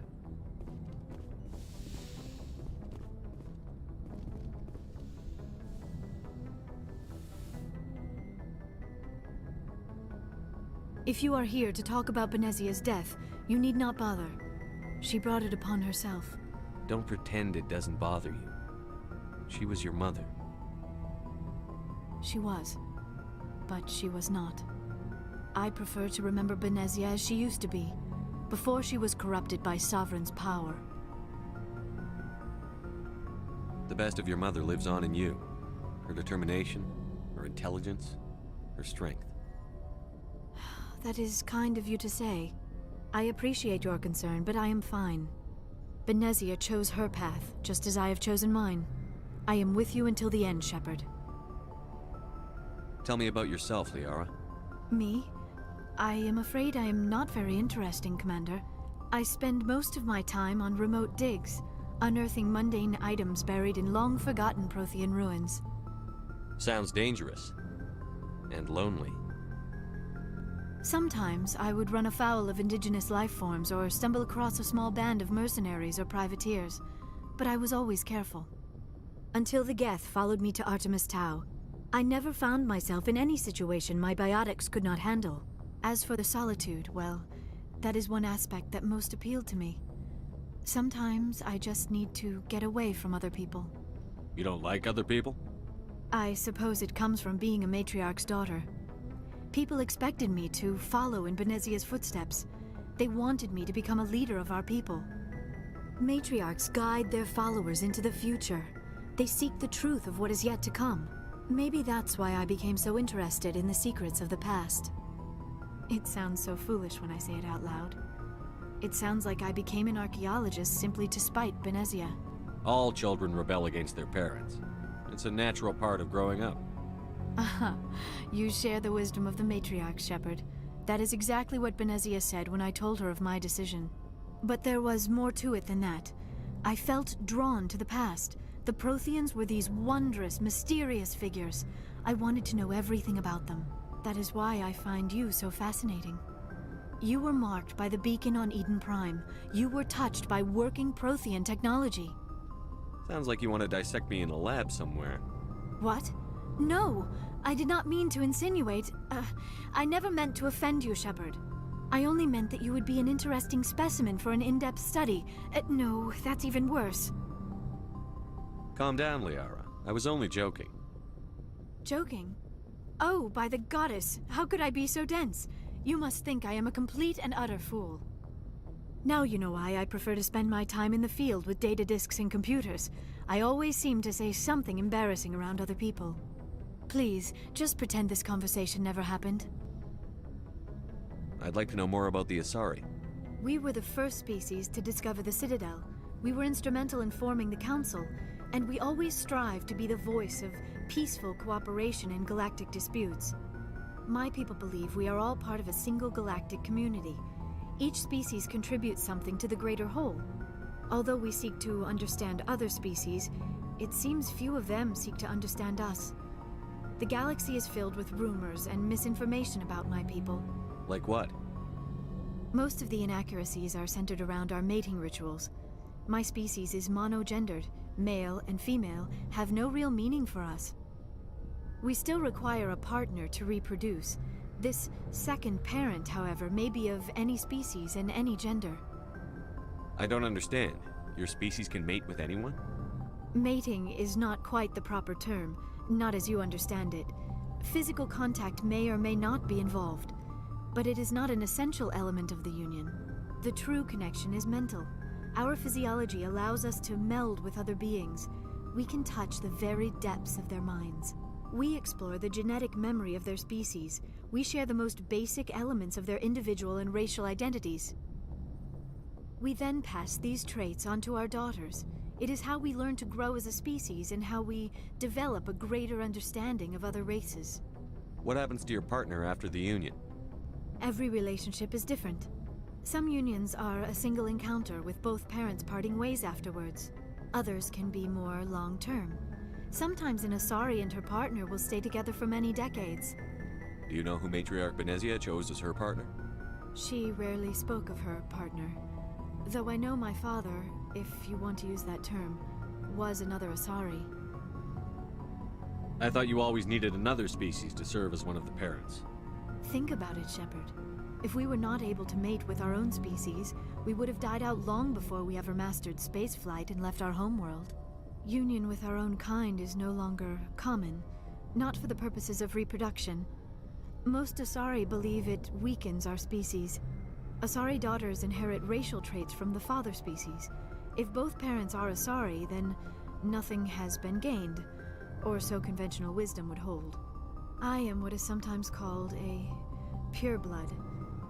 S16: If you are here to talk about Benezia's death, you need not bother. She brought it upon herself.
S1: Don't pretend it doesn't bother you. She was your mother.
S16: She was. But she was not. I prefer to remember Benezia as she used to be, before she was corrupted by Sovereign's power.
S1: The best of your mother lives on in you. Her determination, her intelligence, her strength.
S16: That is kind of you to say. I appreciate your concern, but I am fine. Benezia chose her path, just as I have chosen mine. I am with you until the end, Shepard.
S1: Tell me about yourself, Liara.
S16: Me? I am afraid I am not very interesting, Commander. I spend most of my time on remote digs, unearthing mundane items buried in long-forgotten Prothean ruins.
S1: Sounds dangerous. And lonely.
S16: Sometimes I would run afoul of indigenous life forms or stumble across a small band of mercenaries or privateers, but I was always careful. Until the Geth followed me to Artemis Tau, I never found myself in any situation my biotics could not handle. As for the solitude, well, that is one aspect that most appealed to me. Sometimes I just need to get away from other people.
S1: You don't like other people?
S16: I suppose it comes from being a matriarch's daughter. People expected me to follow in Benezia's footsteps. They wanted me to become a leader of our people. Matriarchs guide their followers into the future. They seek the truth of what is yet to come. Maybe that's why I became so interested in the secrets of the past. It sounds so foolish when I say it out loud. It sounds like I became an archaeologist simply to spite Benezia.
S1: All children rebel against their parents. It's a natural part of growing up.
S16: Aha, you share the wisdom of the matriarch, Shepard. That is exactly what Benezia said when I told her of my decision. But there was more to it than that. I felt drawn to the past. The Protheans were these wondrous, mysterious figures. I wanted to know everything about them. That is why I find you so fascinating. You were marked by the beacon on Eden Prime. You were touched by working Prothean technology.
S1: Sounds like you want to dissect me in a lab somewhere.
S16: What? No, I did not mean to insinuate. I never meant to offend you, Shepard. I only meant that you would be an interesting specimen for an in-depth study. No, that's even worse.
S1: Calm down, Liara. I was only joking.
S16: Joking? Oh, by the goddess, how could I be so dense? You must think I am a complete and utter fool. Now you know why I prefer to spend my time in the field with data disks and computers. I always seem to say something embarrassing around other people. Please, just pretend this conversation never happened.
S1: I'd like to know more about the Asari.
S16: We were the first species to discover the Citadel. We were instrumental in forming the Council, and we always strive to be the voice of peaceful cooperation in galactic disputes. My people believe we are all part of a single galactic community. Each species contributes something to the greater whole. Although we seek to understand other species, it seems few of them seek to understand us. The galaxy is filled with rumors and misinformation about my people.
S1: Like what?
S16: Most of the inaccuracies are centered around our mating rituals. My species is monogendered. Male and female have no real meaning for us. We still require a partner to reproduce. This second parent, however, may be of any species and any gender.
S1: I don't understand. Your species can mate with anyone?
S16: Mating is not quite the proper term, not as you understand it. Physical contact may or may not be involved, but it is not an essential element of the union. The true connection is mental. Our physiology allows us to meld with other beings. We can touch the very depths of their minds. We explore the genetic memory of their species. We share the most basic elements of their individual and racial identities. We then pass these traits on to our daughters. It is how we learn to grow as a species and how we develop a greater understanding of other races.
S1: What happens to your partner after the union?
S16: Every relationship is different. Some unions are a single encounter with both parents parting ways afterwards. Others can be more long-term. Sometimes an Asari and her partner will stay together for many decades.
S1: Do you know who Matriarch Benezia chose as her partner?
S16: She rarely spoke of her partner. Though I know my father, if you want to use that term, was another Asari.
S1: I thought you always needed another species to serve as one of the parents.
S16: Think about it, Shepard. If we were not able to mate with our own species, we would have died out long before we ever mastered spaceflight and left our homeworld. Union with our own kind is no longer common, not for the purposes of reproduction. Most Asari believe it weakens our species. Asari daughters inherit racial traits from the father species. If both parents are Asari, then nothing has been gained, or so conventional wisdom would hold. I am what is sometimes called a pureblood.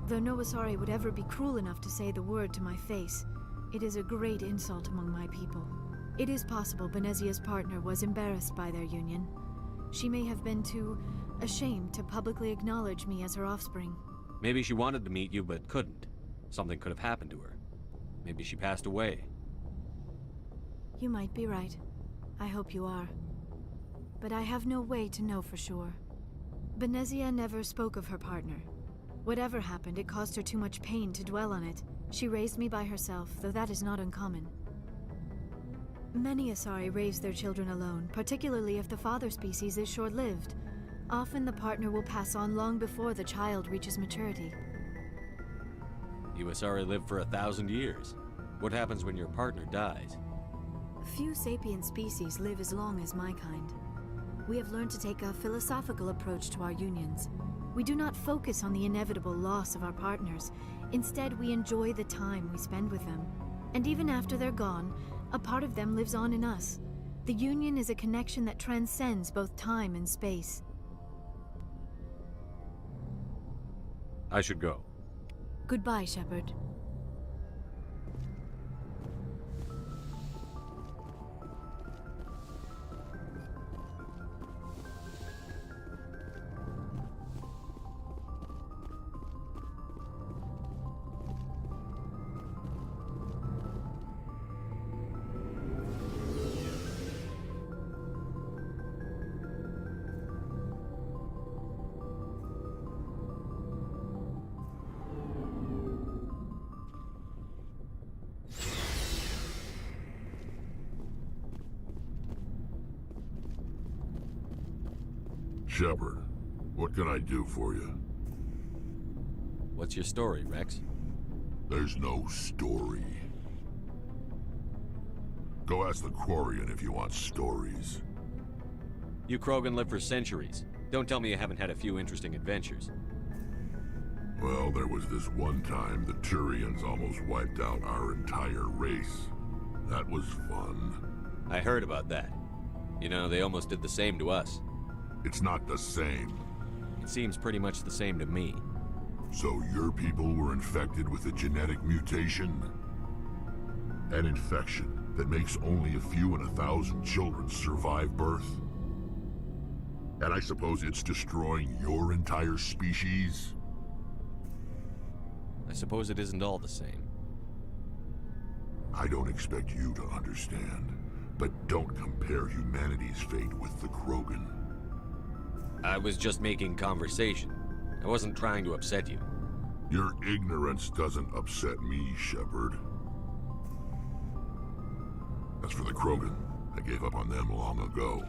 S16: Though no Asari would ever be cruel enough to say the word to my face, it is a great insult among my people. It is possible Benezia's partner was embarrassed by their union. She may have been too ashamed to publicly acknowledge me as her offspring.
S1: Maybe she wanted to meet you but couldn't. Something could have happened to her. Maybe she passed away.
S16: You might be right. I hope you are. But I have no way to know for sure. Benezia never spoke of her partner. Whatever happened, it caused her too much pain to dwell on it. She raised me by herself, though that is not uncommon. Many Asari raise their children alone, particularly if the father species is short-lived. Often the partner will pass on long before the child reaches maturity.
S1: You Asari live for 1,000 years. What happens when your partner dies?
S16: Few sapient species live as long as my kind. We have learned to take a philosophical approach to our unions. We do not focus on the inevitable loss of our partners. Instead, we enjoy the time we spend with them. And even after they're gone, a part of them lives on in us. The union is a connection that transcends both time and space.
S1: I should go.
S16: Goodbye, Shepard.
S6: Shepard, what can I do for you?
S1: What's your story, Rex?
S6: There's no story. Go ask the Quarian if you want stories.
S1: You Krogan live for centuries. Don't tell me you haven't had a few interesting adventures.
S6: Well, there was this one time the Turians almost wiped out our entire race. That was fun.
S1: I heard about that. You know, they almost did the same to us.
S6: It's not the same.
S1: It seems pretty much the same to me.
S6: So your people were infected with a genetic mutation? An infection that makes only a few in 1,000 children survive birth? And I suppose it's destroying your entire species?
S1: I suppose it isn't all the same.
S6: I don't expect you to understand, but don't compare humanity's fate with the Krogan.
S1: I was just making conversation. I wasn't trying to upset you.
S6: Your ignorance doesn't upset me, Shepard. As for the Krogan, I gave up on them long ago.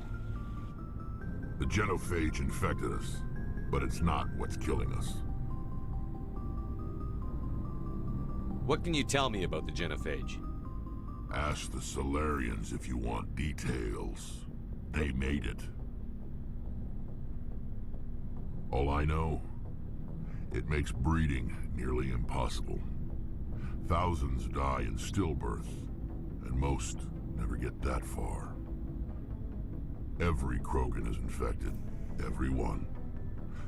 S6: The genophage infected us, but it's not what's killing us.
S1: What can you tell me about the genophage?
S6: Ask the Solarians if you want details. They made it. All I know, it makes breeding nearly impossible. Thousands die in stillbirth, and most never get that far. Every Krogan is infected, every one.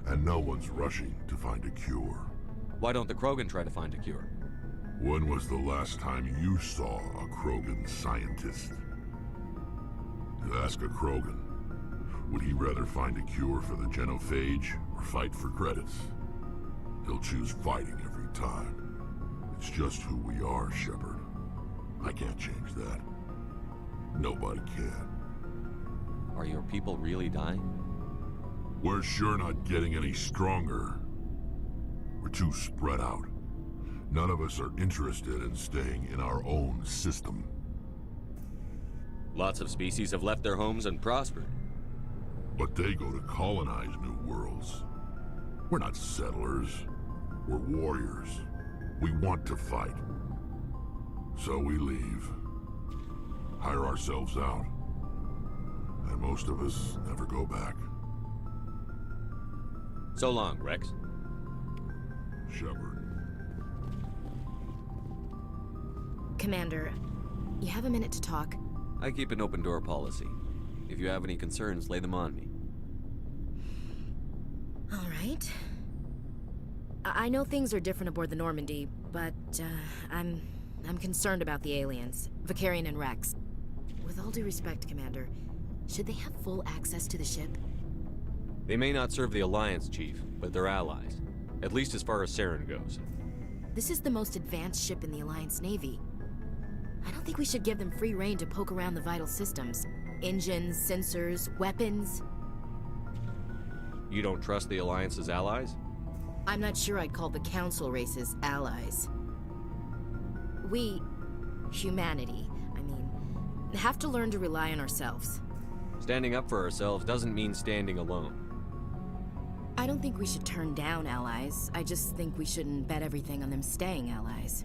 S6: And no one's rushing to find a cure.
S1: Why don't the Krogan try to find a cure?
S6: When was the last time you saw a Krogan scientist? To ask a Krogan, would he rather find a cure for the genophage or fight for credits? He'll choose fighting every time. It's just who we are, Shepard. I can't change that. Nobody can.
S1: Are your people really dying?
S6: We're sure not getting any stronger. We're too spread out. None of us are interested in staying in our own system.
S1: Lots of species have left their homes and prospered.
S6: But they go to colonize new worlds. We're not settlers. We're warriors. We want to fight. So we leave. Hire ourselves out. And most of us never go back.
S1: So long, Rex.
S6: Shepard.
S15: Commander, you have a minute to talk?
S1: I keep an open door policy. If you have any concerns, lay them on me.
S15: All right. I know things are different aboard the Normandy, but I'm concerned about the aliens, Vicarian and Rex. With all due respect, Commander, should they have full access to the ship?
S1: They may not serve the Alliance, Chief, but they're allies. At least as far as Saren goes.
S15: This is the most advanced ship in the Alliance Navy. I don't think we should give them free rein to poke around the vital systems. Engines, sensors, weapons.
S1: You don't trust the Alliance's allies?
S15: I'm not sure I'd call the Council races allies. We, humanity, have to learn to rely on ourselves.
S1: Standing up for ourselves doesn't mean standing alone.
S15: I don't think we should turn down allies. I just think we shouldn't bet everything on them staying allies.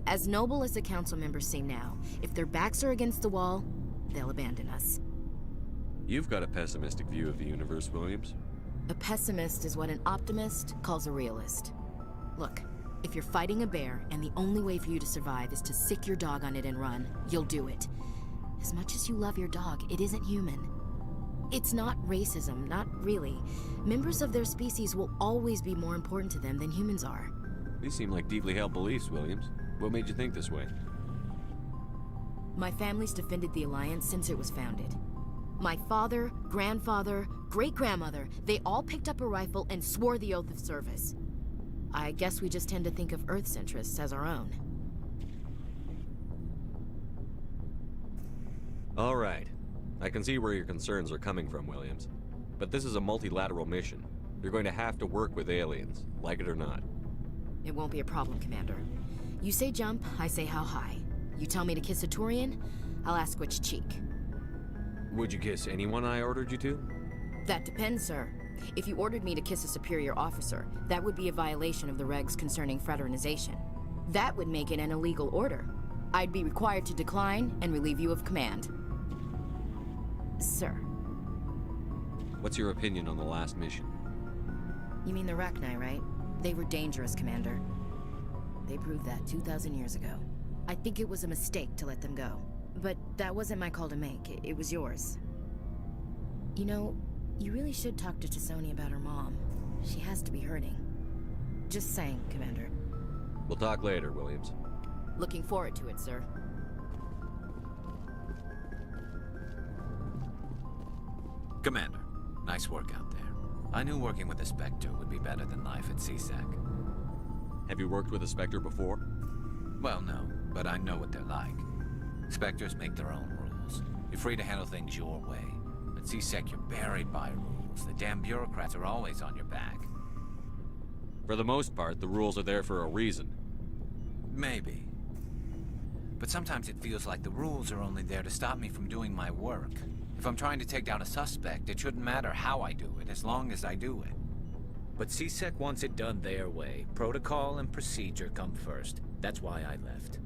S15: As noble as the Council members seem now, if their backs are against the wall, they'll abandon us.
S1: You've got a pessimistic view of the universe, Williams.
S15: A pessimist is what an optimist calls a realist. Look, if you're fighting a bear and the only way for you to survive is to sick your dog on it and run, you'll do it. As much as you love your dog, it isn't human. It's not racism, not really. Members of their species will always be more important to them than humans are.
S1: These seem like deeply held beliefs, Williams. What made you think this way?
S15: My family's defended the Alliance since it was founded. My father, grandfather, great-grandmother, they all picked up a rifle and swore the oath of service. I guess we just tend to think of Earth's interests as our own.
S1: All right. I can see where your concerns are coming from, Williams. But this is a multilateral mission. You're going to have to work with aliens, like it or not.
S15: It won't be a problem, Commander. You say jump, I say how high. You tell me to kiss a Turian, I'll ask which cheek.
S1: Would you kiss anyone I ordered you to?
S15: That depends, sir. If you ordered me to kiss a superior officer, that would be a violation of the regs concerning fraternization. That would make it an illegal order. I'd be required to decline and relieve you of command. Sir.
S1: What's your opinion on the last mission?
S15: You mean the Rachni, right? They were dangerous, Commander. They proved that 2,000 years ago. I think it was a mistake to let them go. But that wasn't my call to make. It was yours. You know, you really should talk to T'Soni about her mom. She has to be hurting. Just saying, Commander.
S1: We'll talk later, Williams.
S15: Looking forward to it, sir.
S21: Commander, nice work out there. I knew working with a Spectre would be better than life at CSEC.
S1: Have you worked with a Spectre before?
S21: Well, no, but I know what they're like. Spectres make their own rules. You're free to handle things your way. At CSEC, you're buried by rules. The damn bureaucrats are always on your back.
S1: For the most part, the rules are there for a reason.
S21: Maybe. But sometimes it feels like the rules are only there to stop me from doing my work. If I'm trying to take down a suspect, it shouldn't matter how I do it, as long as I do it.
S7: But CSEC wants it done their way. Protocol and procedure come first. That's why I left.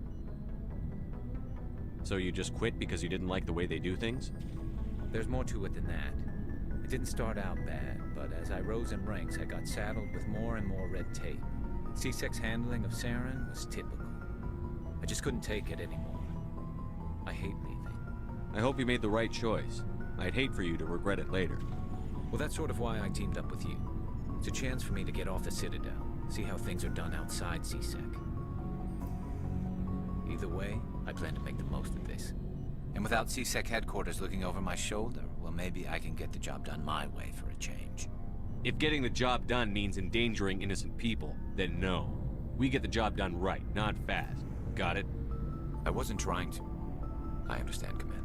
S1: So you just quit because you didn't like the way they do things?
S7: There's more to it than that. It didn't start out bad, but as I rose in ranks, I got saddled with more and more red tape. CSEC's handling of Saren was typical. I just couldn't take it anymore. I hate leaving.
S1: I hope you made the right choice. I'd hate for you to regret it later.
S7: Well, that's sort of why I teamed up with you. It's a chance for me to get off the Citadel, see how things are done outside CSEC. Either way, I plan to make the most of this.
S21: And without CSEC headquarters looking over my shoulder, well, maybe I can get the job done my way for a change.
S1: If getting the job done means endangering innocent people, then no. We get the job done right, not fast. Got it?
S21: I wasn't trying to. I understand, Commander.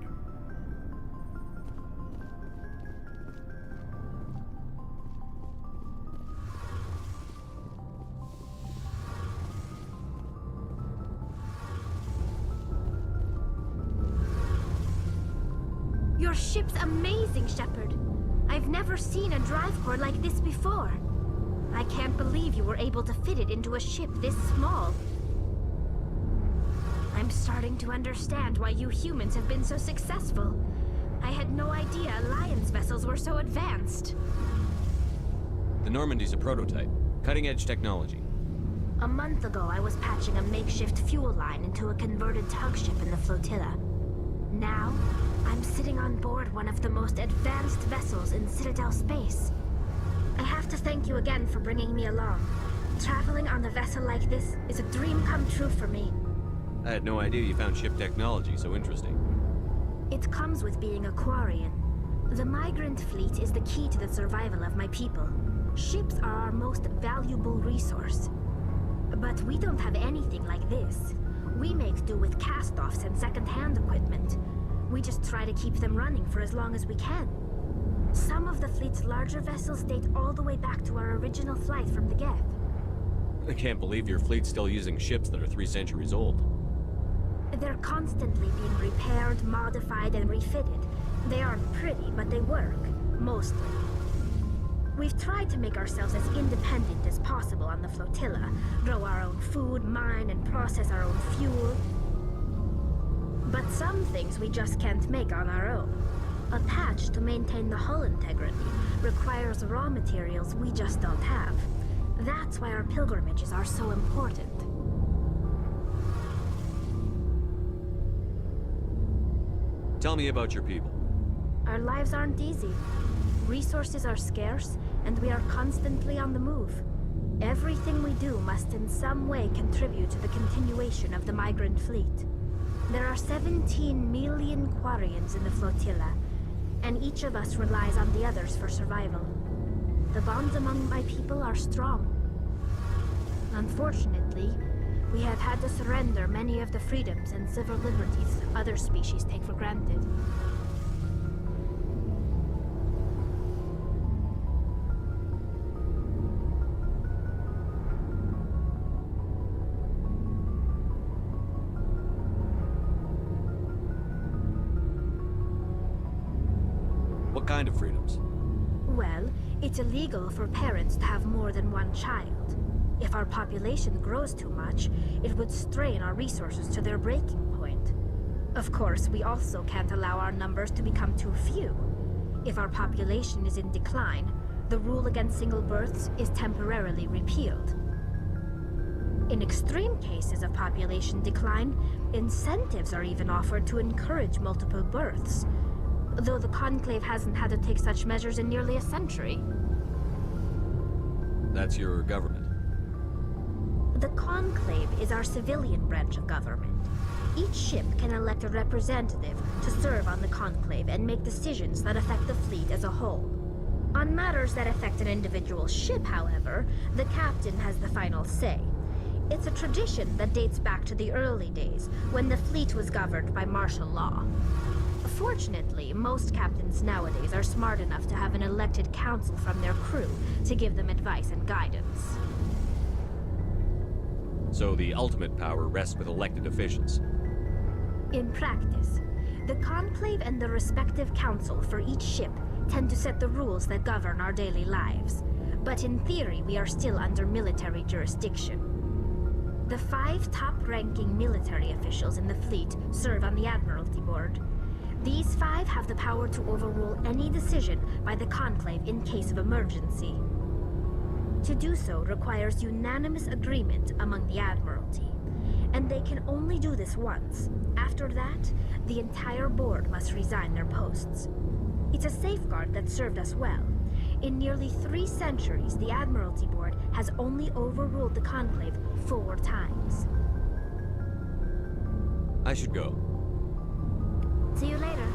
S3: Your ship's amazing, Shepard. I've never seen a drive core like this before. I can't believe you were able to fit it into a ship this small. I'm starting to understand why you humans have been so successful. I had no idea Alliance vessels were so advanced.
S1: The Normandy's a prototype. Cutting-edge technology.
S3: A month ago, I was patching a makeshift fuel line into a converted tug ship in the flotilla. Now, I'm sitting on board one of the most advanced vessels in Citadel space. I have to thank you again for bringing me along. Traveling on a vessel like this is a dream come true for me.
S1: I had no idea you found ship technology so interesting.
S3: It comes with being a Quarian. The migrant fleet is the key to the survival of my people. Ships are our most valuable resource. But we don't have anything like this. We make do with cast-offs and second-hand equipment. We just try to keep them running for as long as we can. Some of the fleet's larger vessels date all the way back to our original flight from the Geth.
S1: I can't believe your fleet's still using ships that are 3 centuries old.
S3: They're constantly being repaired, modified, and refitted. They aren't pretty, but they work. Mostly. We've tried to make ourselves as independent as possible on the flotilla. Grow our own food, mine, and process our own fuel. But some things we just can't make on our own. A patch to maintain the hull integrity requires raw materials we just don't have. That's why our pilgrimages are so important.
S1: Tell me about your people.
S3: Our lives aren't easy. Resources are scarce, and we are constantly on the move. Everything we do must in some way contribute to the continuation of the migrant fleet. There are 17 million Quarians in the flotilla, and each of us relies on the others for survival. The bonds among my people are strong. Unfortunately, we have had to surrender many of the freedoms and civil liberties other species take for granted.
S1: What kind of freedoms?
S3: Well, it's illegal for parents to have more than one child. If our population grows too much, it would strain our resources to their breaking point. Of course, we also can't allow our numbers to become too few. If our population is in decline, the rule against single births is temporarily repealed. In extreme cases of population decline, incentives are even offered to encourage multiple births, though the Conclave hasn't had to take such measures in nearly a century.
S1: That's your government.
S3: The Conclave is our civilian branch of government. Each ship can elect a representative to serve on the Conclave and make decisions that affect the fleet as a whole. On matters that affect an individual ship, however, the captain has the final say. It's a tradition that dates back to the early days, when the fleet was governed by martial law. Fortunately, most captains nowadays are smart enough to have an elected council from their crew to give them advice and guidance.
S1: So the ultimate power rests with elected officials.
S3: In practice, the Conclave and the respective council for each ship tend to set the rules that govern our daily lives. But in theory, we are still under military jurisdiction. The 5 top-ranking military officials in the fleet serve on the Admiralty Board. These 5 have the power to overrule any decision by the Conclave in case of emergency. To do so requires unanimous agreement among the Admiralty, and they can only do this once. After that, the entire board must resign their posts. It's a safeguard that served us well. In nearly 3 centuries, the Admiralty Board has only overruled the Conclave 4 times.
S1: I should go.
S3: See you later.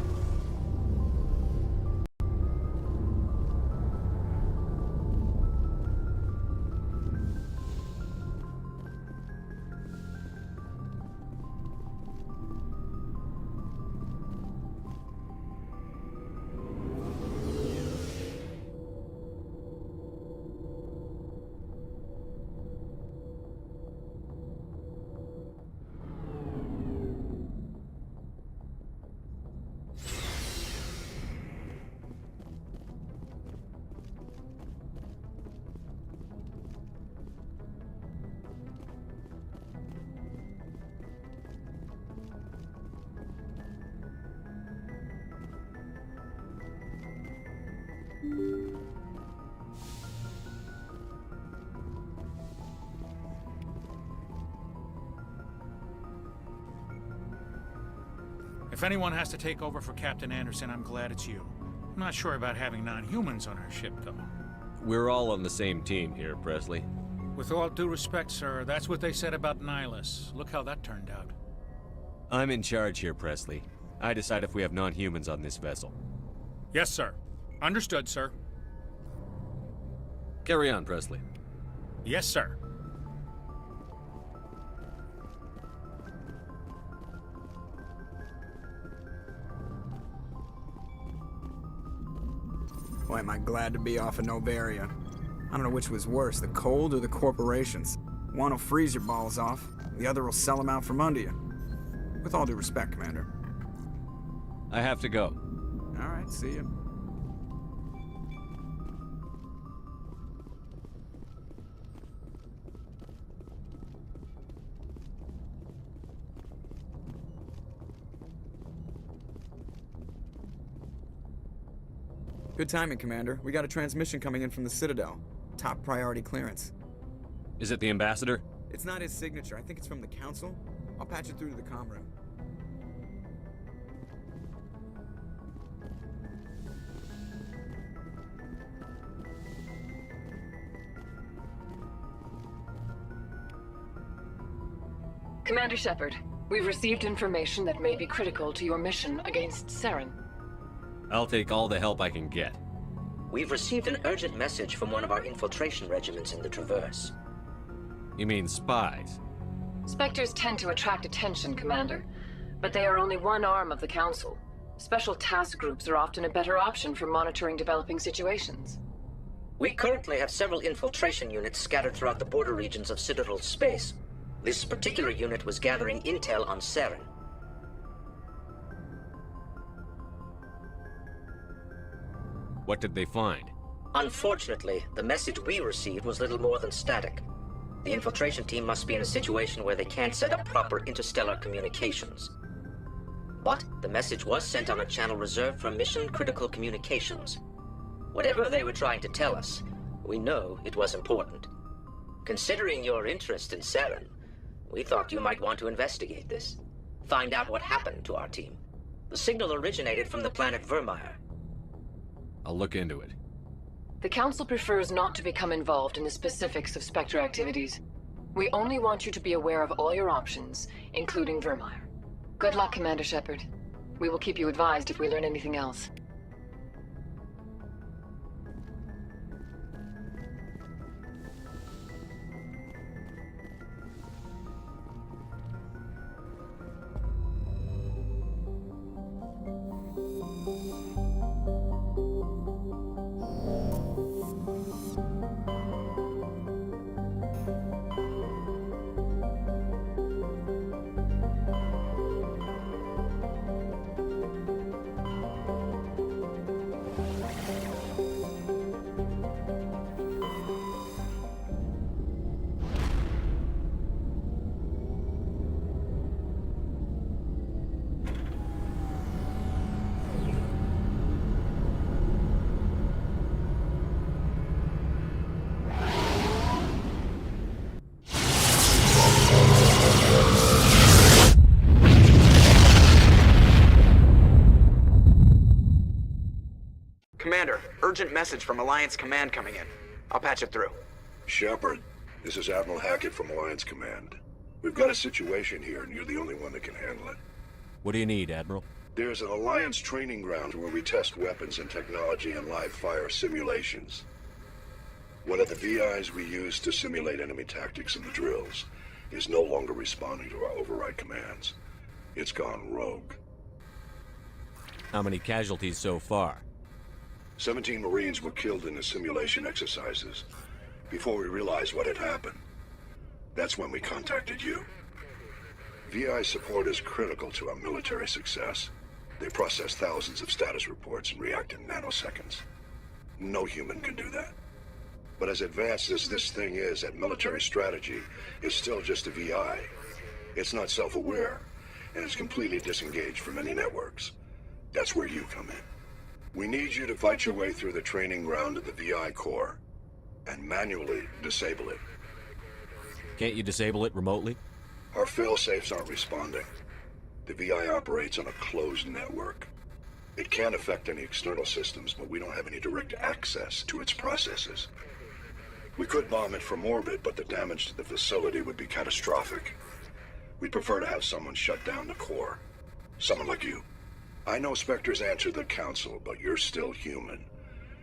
S11: If anyone has to take over for Captain Anderson, I'm glad it's you. I'm not sure about having non-humans on our ship, though.
S1: We're all on the same team here, Presley.
S11: With all due respect, sir, that's what they said about Nihilus. Look how that turned out.
S1: I'm in charge here, Presley. I decide if we have non-humans on this vessel.
S11: Yes, sir. Understood, sir.
S1: Carry on, Presley.
S11: Yes, sir.
S17: Boy, am I glad to be off of Novaria. I don't know which was worse, the cold or the corporations. One will freeze your balls off, the other will sell them out from under you. With all due respect, Commander.
S1: I have to go.
S17: All right, see you. Good timing, Commander. We got a transmission coming in from the Citadel. Top priority clearance.
S1: Is it the ambassador?
S17: It's not his signature. I think it's from the Council. I'll patch it through to the comm room.
S18: Commander Shepard, we've received information that may be critical to your mission against Saren.
S1: I'll take all the help I can get.
S5: We've received an urgent message from one of our infiltration regiments in the Traverse.
S1: You mean spies?
S18: Spectres tend to attract attention, Commander, but they are only one arm of the Council. Special task groups are often a better option for monitoring developing situations.
S5: We currently have several infiltration units scattered throughout the border regions of Citadel space. This particular unit was gathering intel on Saren.
S1: What did they find?
S5: Unfortunately, the message we received was little more than static. The infiltration team must be in a situation where they can't set up proper interstellar communications. But the message was sent on a channel reserved for mission-critical communications. Whatever they were trying to tell us, we know it was important. Considering your interest in Saren, we thought you might want to investigate this. Find out what happened to our team. The signal originated from the planet Vermeer.
S1: I'll look into it.
S18: The Council prefers not to become involved in the specifics of Spectre activities. We only want you to be aware of all your options, including Vermeer. Good luck, Commander Shepard. We will keep you advised if we learn anything else.
S17: urgent message from Alliance Command coming in. I'll patch it through.
S9: Shepard, this is Admiral Hackett from Alliance Command. We've got a situation here, and you're the only one that can handle it.
S1: What do you need, Admiral?
S9: There's an Alliance training ground where we test weapons and technology in live fire simulations. One of the VIs we use to simulate enemy tactics in the drills is no longer responding to our override commands. It's gone rogue.
S1: How many casualties so far?
S9: 17 Marines were killed in the simulation exercises before we realized what had happened. That's when we contacted you. VI support is critical to our military success. They process thousands of status reports and react in nanoseconds. No human can do that. But as advanced as this thing is at military strategy, it's still just a VI. It's not self-aware, and it's completely disengaged from any networks. That's where you come in. We need you to fight your way through the training ground of the VI core and manually disable it.
S1: Can't you disable it remotely?
S9: Our fail-safes aren't responding. The VI operates on a closed network. It can't affect any external systems, but we don't have any direct access to its processes. We could bomb it from orbit, but the damage to the facility would be catastrophic. We'd prefer to have someone shut down the core. Someone like you. I know Spectres answer the Council, but you're still human.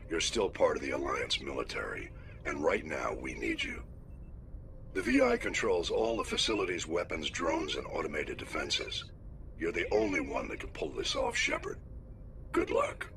S9: You're still part of the Alliance military, and right now we need you. The VI controls all the facility's weapons, drones, and automated defenses. You're the only one that can pull this off, Shepard. Good luck.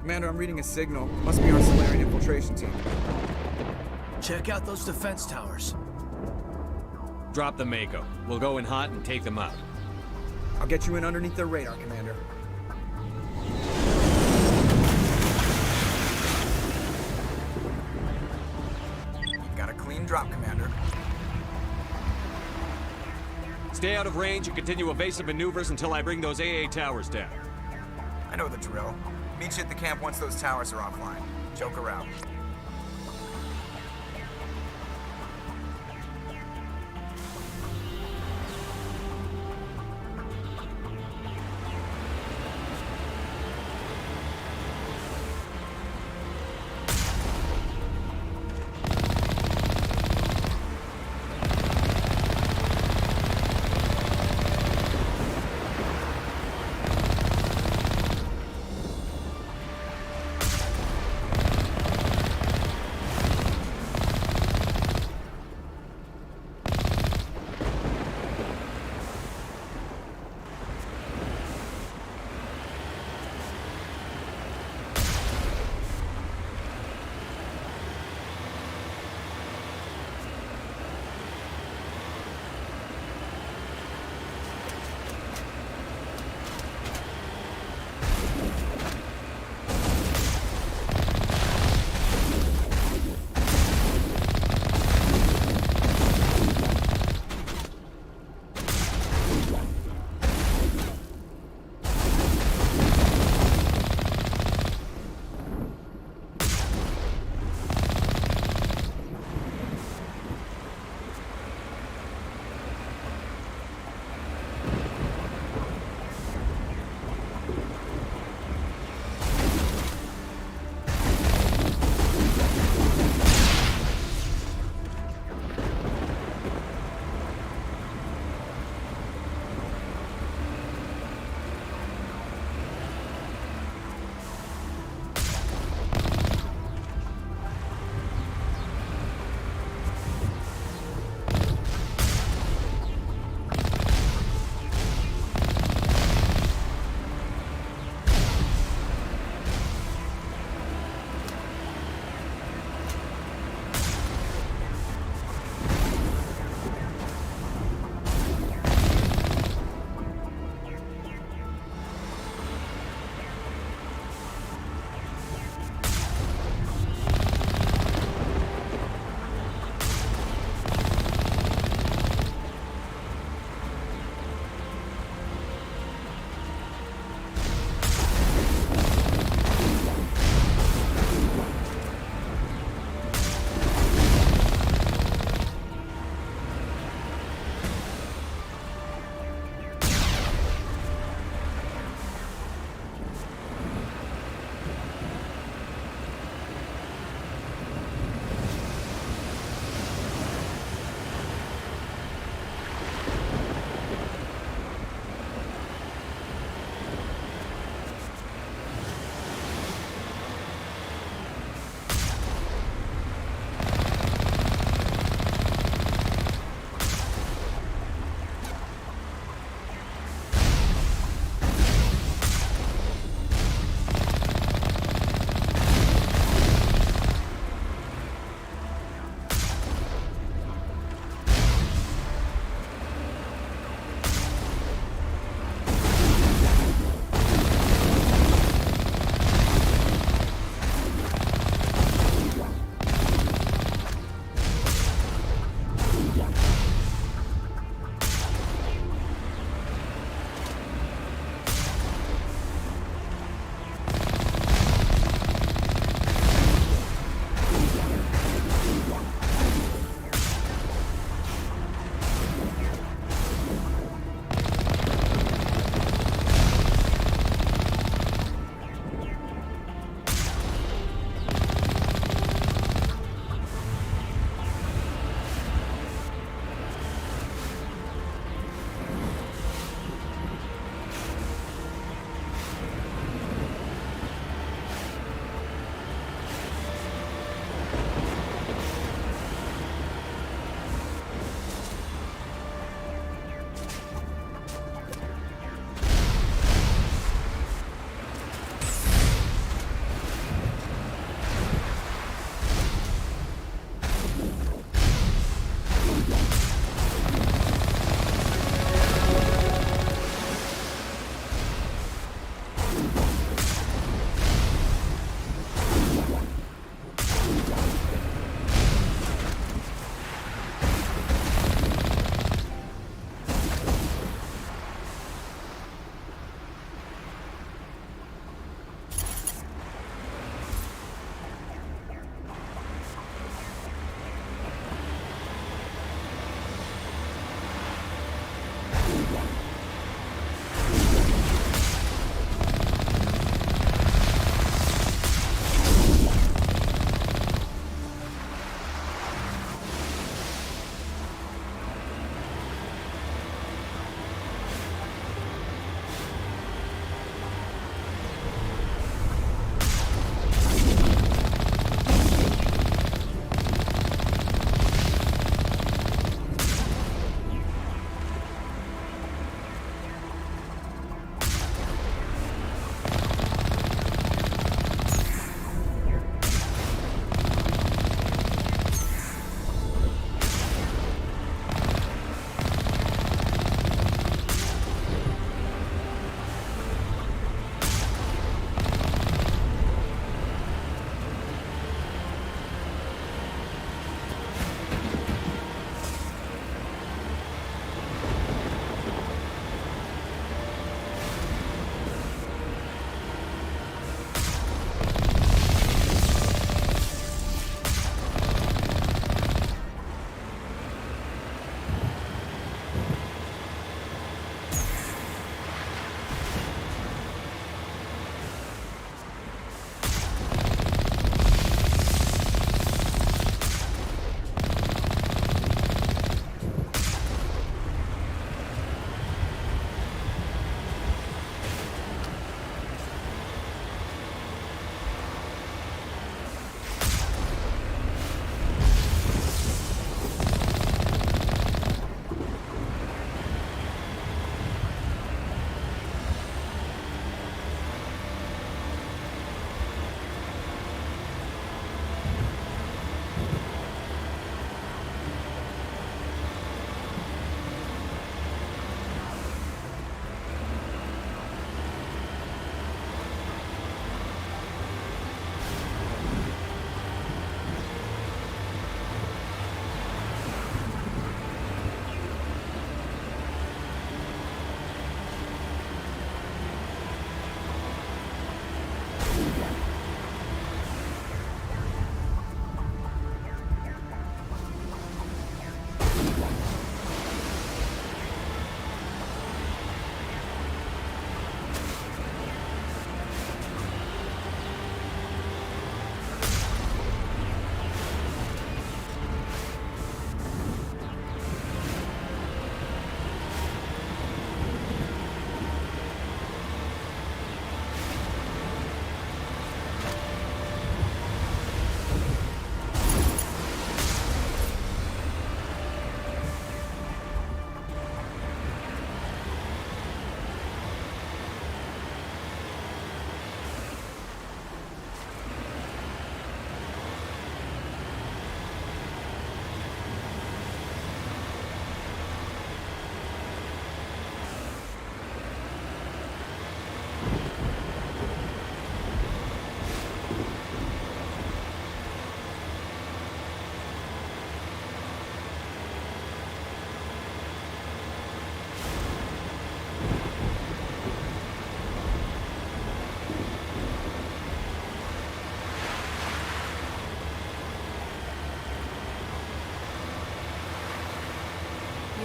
S17: Commander, I'm reading a signal. Must be our Solarian infiltration team.
S8: Check out those defense towers.
S1: Drop the Mako. We'll go in hot and take them out.
S17: I'll get you in underneath their radar, Commander. Got a clean drop, Commander.
S1: Stay out of range and continue evasive maneuvers until I bring those AA towers down.
S17: I know the drill. Meet you at the camp once those towers are offline. Joker out.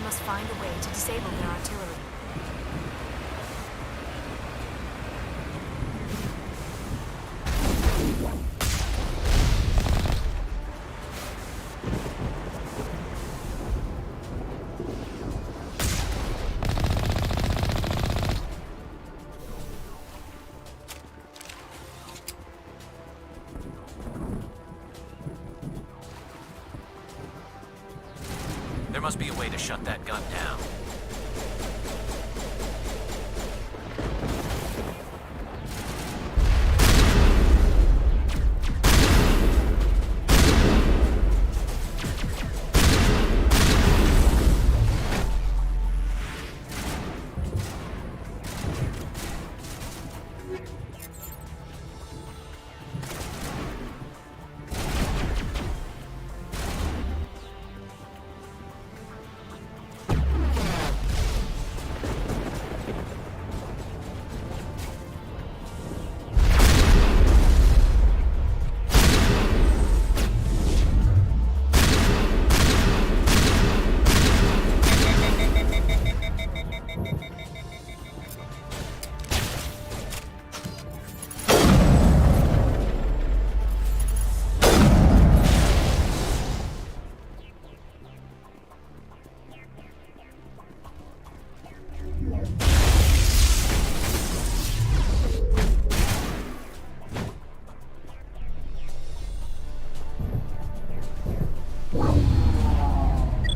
S16: must find a way to disable their artillery.
S21: There must be a way to shut that gun down.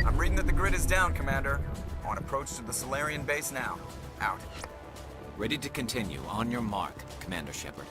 S17: I'm reading that the grid is down, Commander. On approach to the Solarian base now. Out.
S21: Ready to continue. On your mark, Commander Shepard.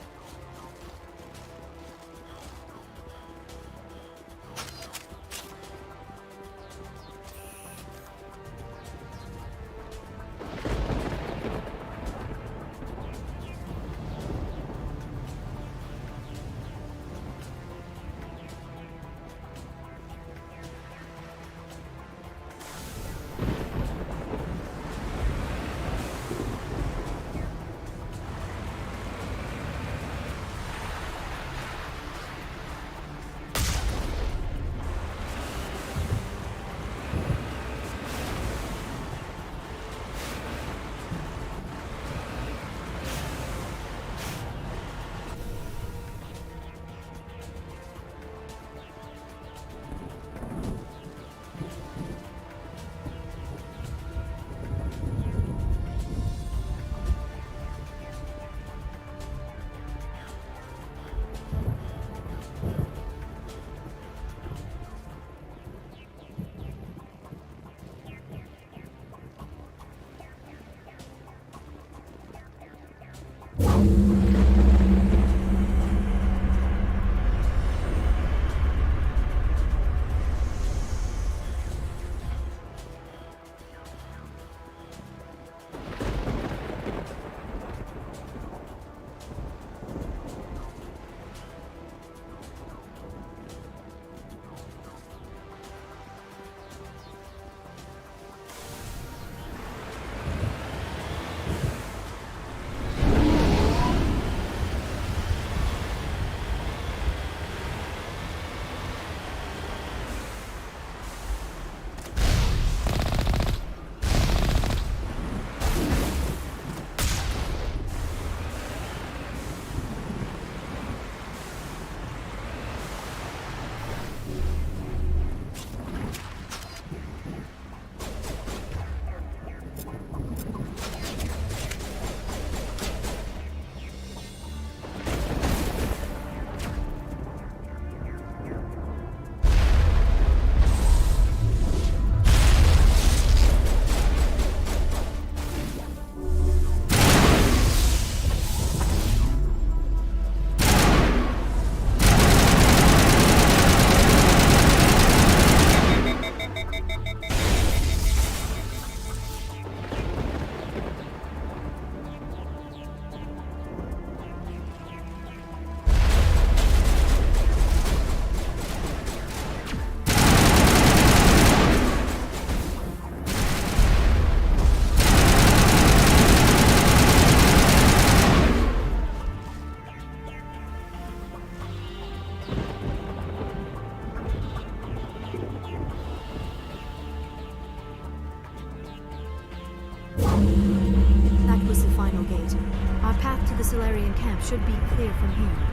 S16: camp should be clear from here.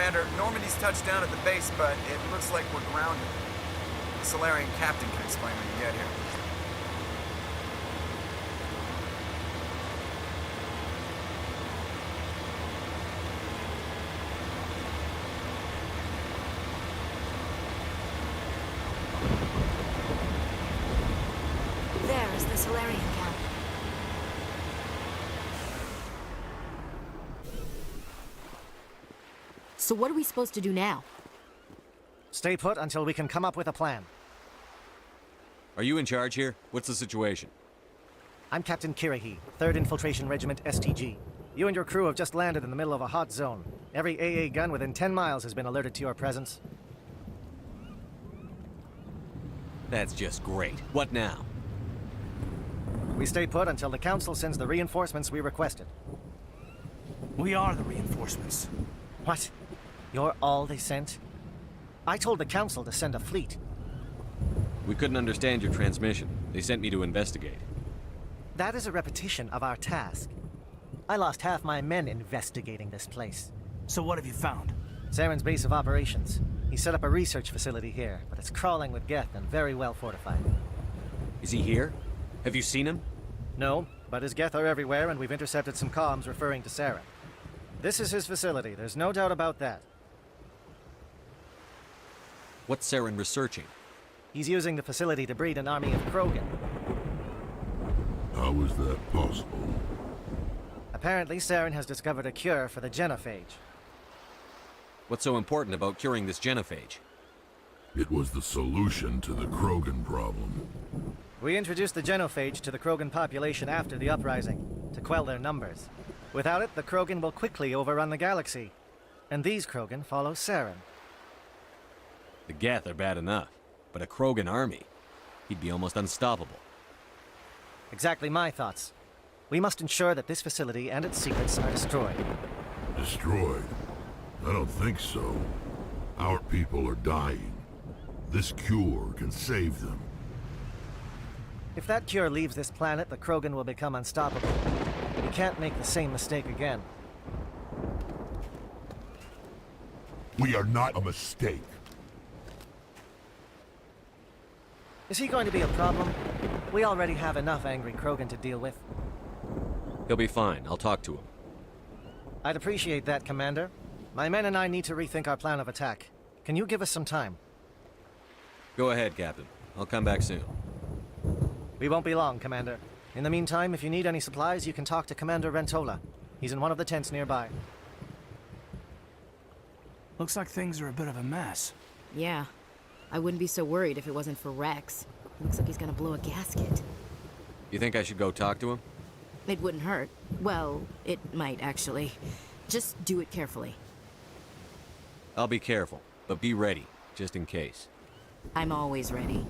S17: Commander, Normandy's touched down at the base, but it looks like we're grounded. The Solarian captain can explain when you get here.
S16: There is the Solarian camp.
S15: So what are we supposed to do now?
S10: Stay put until we can come up with a plan.
S1: Are you in charge here? What's the situation?
S10: I'm Captain Kirahi, 3rd Infiltration Regiment STG. You and your crew have just landed in the middle of a hot zone. Every AA gun within 10 miles has been alerted to your presence.
S1: That's just great. What now?
S10: We stay put until the Council sends the reinforcements we requested.
S8: We are the reinforcements.
S10: What? You're all they sent? I told the Council to send a fleet.
S1: We couldn't understand your transmission. They sent me to investigate.
S10: That is a repetition of our task. I lost half my men investigating this place.
S8: So what have you found?
S10: Saren's base of operations. He set up a research facility here, but it's crawling with Geth and very well fortified.
S1: Is he here? Have you seen him?
S10: No, but his Geth are everywhere, and we've intercepted some comms referring to Saren. This is his facility, there's no doubt about that.
S1: What's Saren researching?
S10: He's using the facility to breed an army of Krogan.
S6: How is that possible?
S10: Apparently, Saren has discovered a cure for the genophage.
S1: What's so important about curing this genophage?
S6: It was the solution to the Krogan problem.
S10: We introduced the genophage to the Krogan population after the uprising, to quell their numbers. Without it, the Krogan will quickly overrun the galaxy. And these Krogan follow Saren.
S1: The Geth are bad enough, but a Krogan army? He'd be almost unstoppable.
S10: Exactly my thoughts. We must ensure that this facility and its secrets are destroyed.
S6: Destroyed? I don't think so. Our people are dying. This cure can save them.
S10: If that cure leaves this planet, the Krogan will become unstoppable. We can't make the same mistake again.
S6: We are not a mistake.
S10: Is he going to be a problem? We already have enough angry Krogan to deal with.
S1: He'll be fine. I'll talk to him.
S10: I'd appreciate that, Commander. My men and I need to rethink our plan of attack. Can you give us some time?
S1: Go ahead, Captain. I'll come back soon.
S10: We won't be long, Commander. In the meantime, if you need any supplies, you can talk to Commander Rentola. He's in one of the tents nearby.
S8: Looks like things are a bit of a mess.
S15: Yeah. I wouldn't be so worried if it wasn't for Rex. Looks like he's gonna blow a gasket.
S1: You think I should go talk to him?
S15: It wouldn't hurt. Well, it might, actually. Just do it carefully.
S1: I'll be careful, but be ready, just in case.
S15: I'm always ready.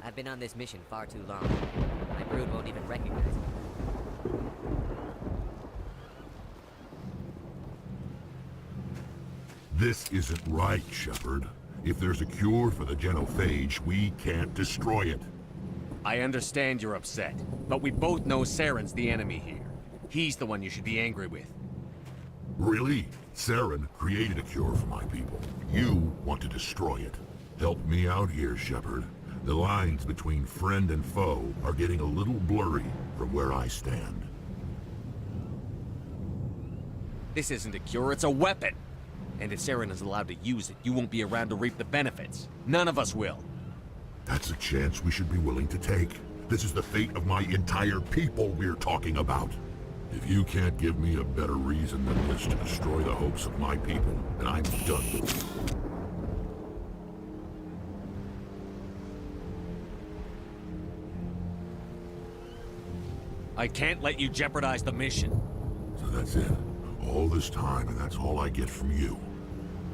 S22: I've been on this mission far too long. My brood won't even recognize me.
S6: This isn't right, Shepard. If there's a cure for the genophage, we can't destroy it.
S1: I understand you're upset, but we both know Saren's the enemy here. He's the one you should be angry with.
S6: Really? Saren created a cure for my people. You want to destroy it. Help me out here, Shepard. The lines between friend and foe are getting a little blurry from where I stand.
S1: This isn't a cure, it's a weapon! And if Saren is allowed to use it, you won't be around to reap the benefits. None of us will.
S6: That's a chance we should be willing to take. This is the fate of my entire people we're talking about. If you can't give me a better reason than this to destroy the hopes of my people, then I'm done with you.
S1: I can't let you jeopardize the mission.
S6: So that's it. All this time, and that's all I get from you.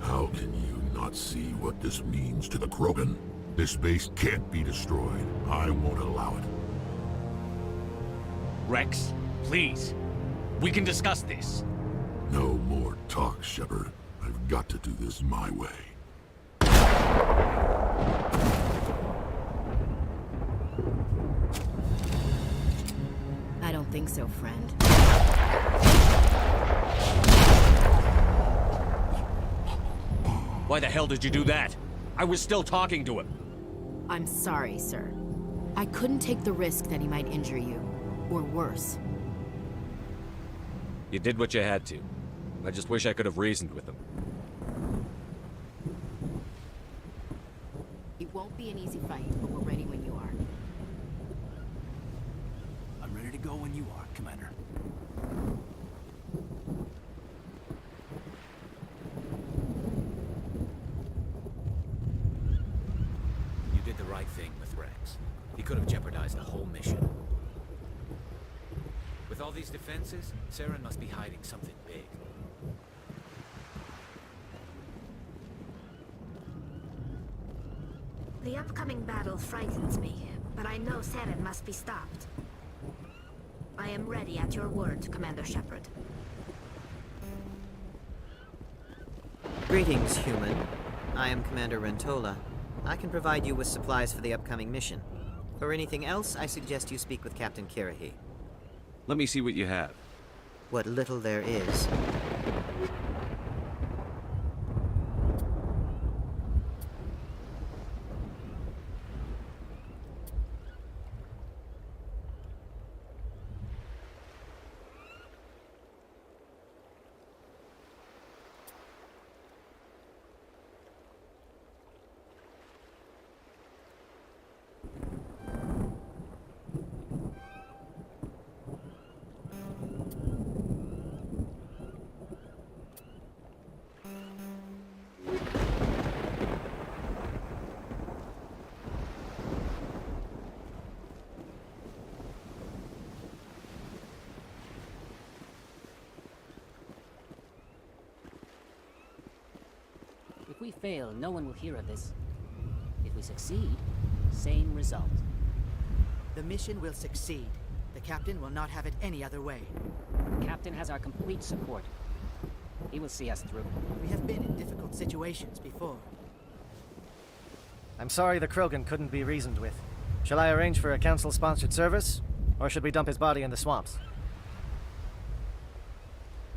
S6: How can you not see what this means to the Krogan? This base can't be destroyed. I won't allow it.
S1: Rex, please. We can discuss this.
S6: No more talk, Shepard. I've got to do this my way.
S15: I don't think so, friend.
S1: Why the hell did you do that? I was still talking to him.
S15: I'm sorry, sir. I couldn't take the risk that he might injure you. Or worse.
S1: You did what you had to. I just wish I could have reasoned with him.
S15: It won't be an easy fight, but we're ready when you are.
S8: I'm ready to go when you are, Commander.
S7: You did the right thing with Rex. He could have jeopardized the whole mission. With all these defenses, Saren must be hiding something big.
S3: The upcoming battle frightens me, but I know Saren must be stopped. I am ready at your word, Commander Shepard.
S2: Greetings, human. I am Commander Rentola. I can provide you with supplies for the upcoming mission. For anything else, I suggest you speak with Captain Kirahi.
S1: Let me see what you have.
S2: What little there is.
S12: If we fail, no one will hear of this. If we succeed, same result.
S23: The mission will succeed. The Captain will not have it any other way.
S12: The Captain has our complete support. He will see us through.
S23: We have been in difficult situations before.
S10: I'm sorry the Krogan couldn't be reasoned with. Shall I arrange for a council-sponsored service? Or should we dump his body in the swamps?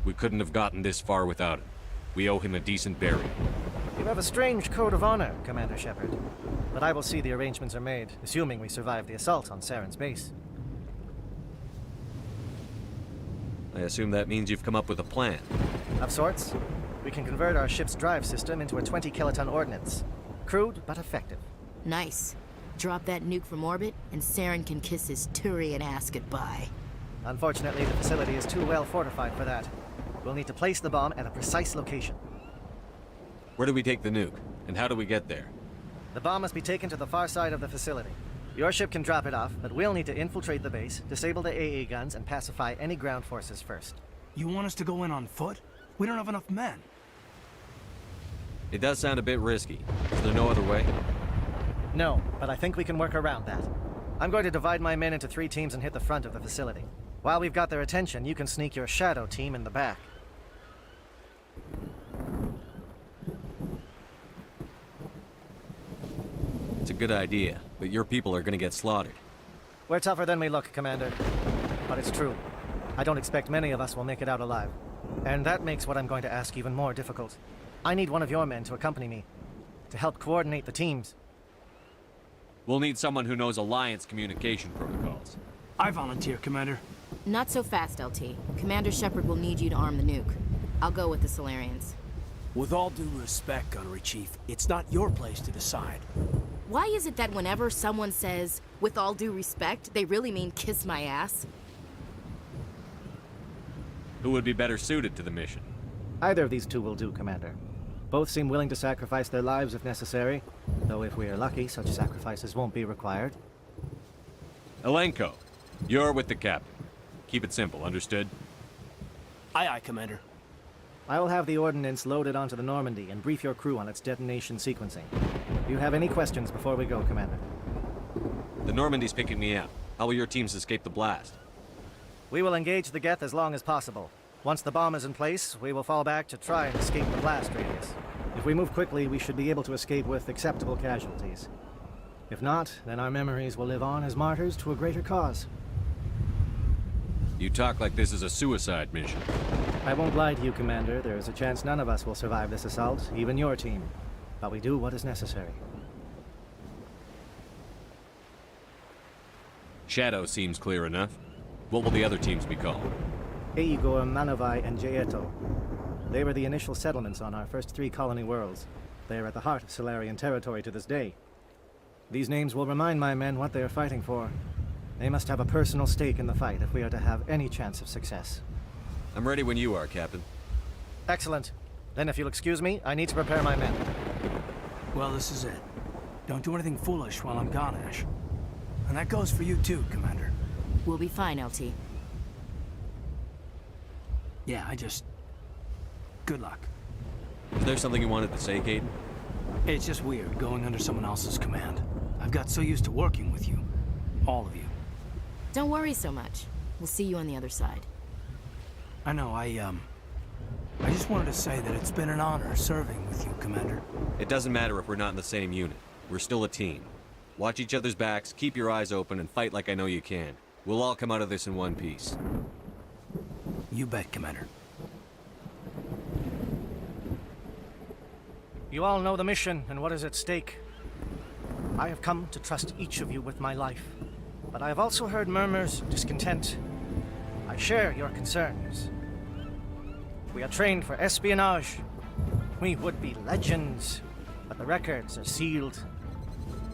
S1: We couldn't have gotten this far without him. We owe him a decent burial.
S10: You have a strange code of honor, Commander Shepard. But I will see the arrangements are made, assuming we survive the assault on Saren's base.
S1: I assume that means you've come up with a plan.
S10: Of sorts. We can convert our ship's drive system into a 20-kiloton ordnance. Crude, but effective.
S15: Nice. Drop that nuke from orbit, and Saren can kiss his Turian ass goodbye.
S10: Unfortunately, the facility is too well fortified for that. We'll need to place the bomb at a precise location.
S1: Where do we take the nuke? And how do we get there?
S10: The bomb must be taken to the far side of the facility. Your ship can drop it off, but we'll need to infiltrate the base, disable the AA guns, and pacify any ground forces first.
S8: You want us to go in on foot? We don't have enough men.
S1: It does sound a bit risky. Is there no other way?
S10: No, but I think we can work around that. I'm going to divide my men into 3 teams and hit the front of the facility. While we've got their attention, you can sneak your shadow team in the back.
S1: It's a good idea, but your people are gonna get slaughtered.
S10: We're tougher than we look, Commander. But it's true. I don't expect many of us will make it out alive. And that makes what I'm going to ask even more difficult. I need one of your men to accompany me, to help coordinate the teams.
S1: We'll need someone who knows Alliance communication protocols.
S8: I volunteer, Commander.
S15: Not so fast, LT. Commander Shepard will need you to arm the nuke. I'll go with the Solarians.
S8: With all due respect, Gunnery Chief, it's not your place to decide.
S15: Why is it that whenever someone says, with all due respect, they really mean kiss my ass?
S1: Who would be better suited to the mission?
S10: Either of these two will do, Commander. Both seem willing to sacrifice their lives if necessary, though if we are lucky, such sacrifices won't be required.
S1: Elenko, you're with the captain. Keep it simple, understood?
S8: Aye, aye, Commander.
S10: I will have the ordnance loaded onto the Normandy and brief your crew on its detonation sequencing. Do you have any questions before we go, Commander?
S1: The Normandy's picking me up. How will your teams escape the blast?
S10: We will engage the Geth as long as possible. Once the bomb is in place, we will fall back to try and escape the blast radius. If we move quickly, we should be able to escape with acceptable casualties. If not, then our memories will live on as martyrs to a greater cause.
S1: You talk like this is a suicide mission.
S10: I won't lie to you, Commander. There is a chance none of us will survive this assault, even your team. But we do what is necessary.
S1: Shadow seems clear enough. What will the other teams be called?
S10: Igor, Manovai, and Jaeto. They were the initial settlements on our first 3 colony worlds. They are at the heart of Solarian territory to this day. These names will remind my men what they are fighting for. They must have a personal stake in the fight if we are to have any chance of success.
S1: I'm ready when you are, Captain.
S10: Excellent. Then if you'll excuse me, I need to prepare my men.
S8: Well, this is it. Don't do anything foolish while I'm gone, Ash. And that goes for you too, Commander.
S15: We'll be fine, LT.
S8: Yeah, good luck.
S1: Is there something you wanted to say, Caden?
S8: It's just weird going under someone else's command. I've got so used to working with you. All of you.
S15: Don't worry so much. We'll see you on the other side.
S8: I know, I just wanted to say that it's been an honor serving with you, Commander.
S1: It doesn't matter if we're not in the same unit. We're still a team. Watch each other's backs, keep your eyes open, and fight like I know you can. We'll all come out of this in one piece.
S8: You bet, Commander.
S10: You all know the mission and what is at stake. I have come to trust each of you with my life, but I have also heard murmurs of discontent. I share your concerns. We are trained for espionage. We would be legends, but the records are sealed.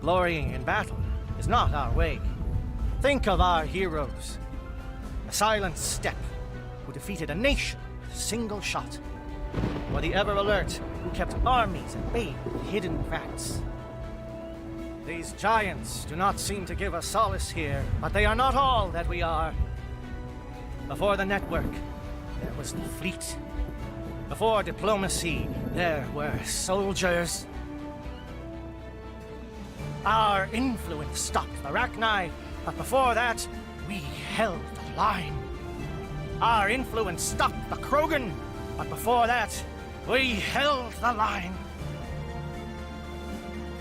S10: Glorying in battle is not our way. Think of our heroes. A silent step who defeated a nation with a single shot. Or the ever-alert who kept armies at bay with hidden facts. These giants do not seem to give us solace here, but they are not all that we are. Before the network, there was the fleet. Before diplomacy, there were soldiers. Our influence stopped the Rachni, but before that, we held the line. Our influence stopped the Krogan, but before that, we held the line.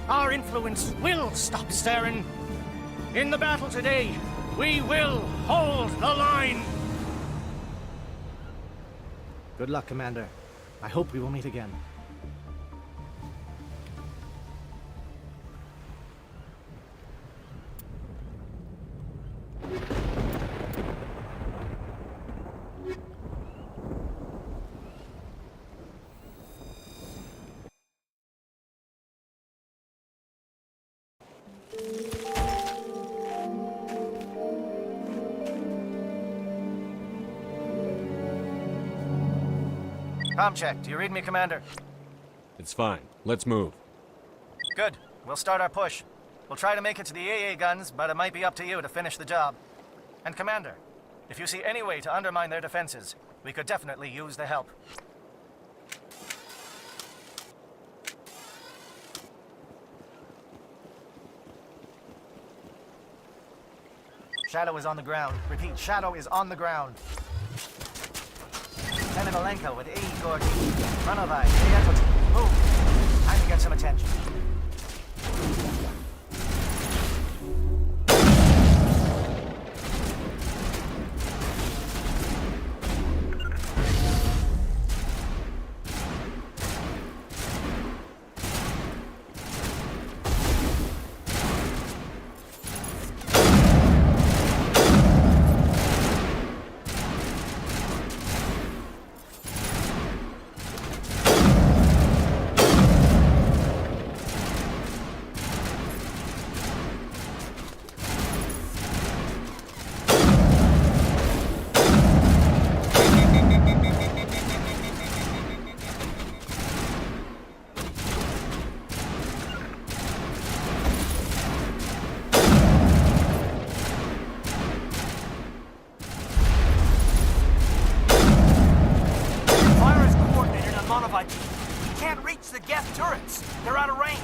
S10: Our influence will stop Saren. In the battle today, we will hold the line. Good luck, Commander. I hope we will meet again. Comm check. Do you read me, Commander?
S1: It's fine. Let's move.
S10: Good. We'll start our push. We'll try to make it to the AA guns, but it might be up to you to finish the job. And Commander, if you see any way to undermine their defenses, we could definitely use the help. Shadow is on the ground. Repeat, Shadow is on the ground. Lieutenant Olenko with A. Gordy. Manovai, Jaeto. Move. Time to get some attention.
S4: can't reach the Geth turrets. They're out of range.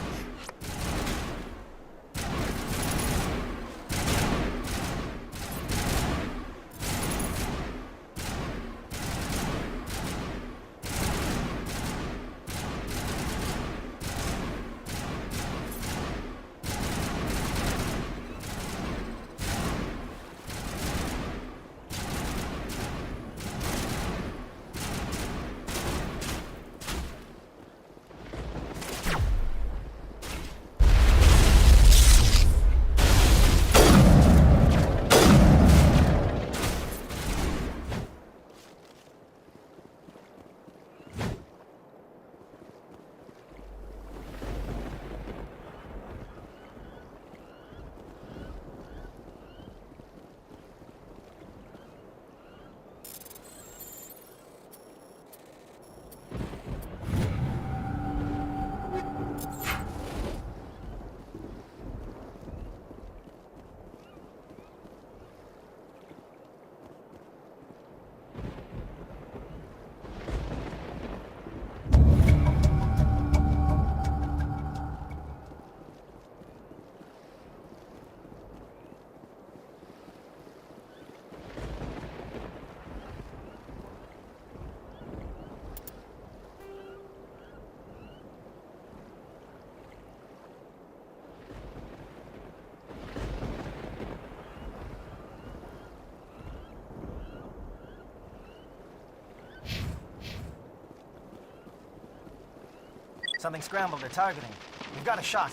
S10: Something scrambled or targeting. We've got a shot.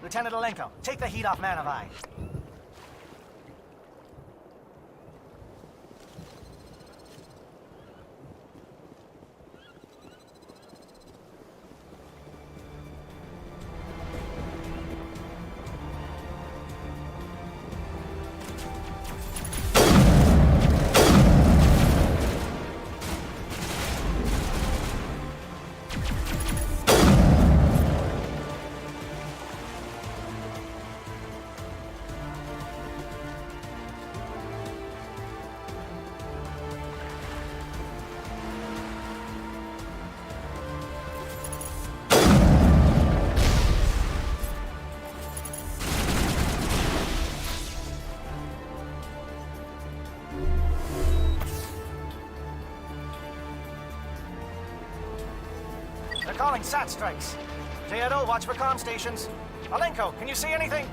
S10: Lieutenant Alenko, take the heat off Man of Eye. They're calling SAT strikes. JNO, watch for comm stations. Alenko, can you see anything?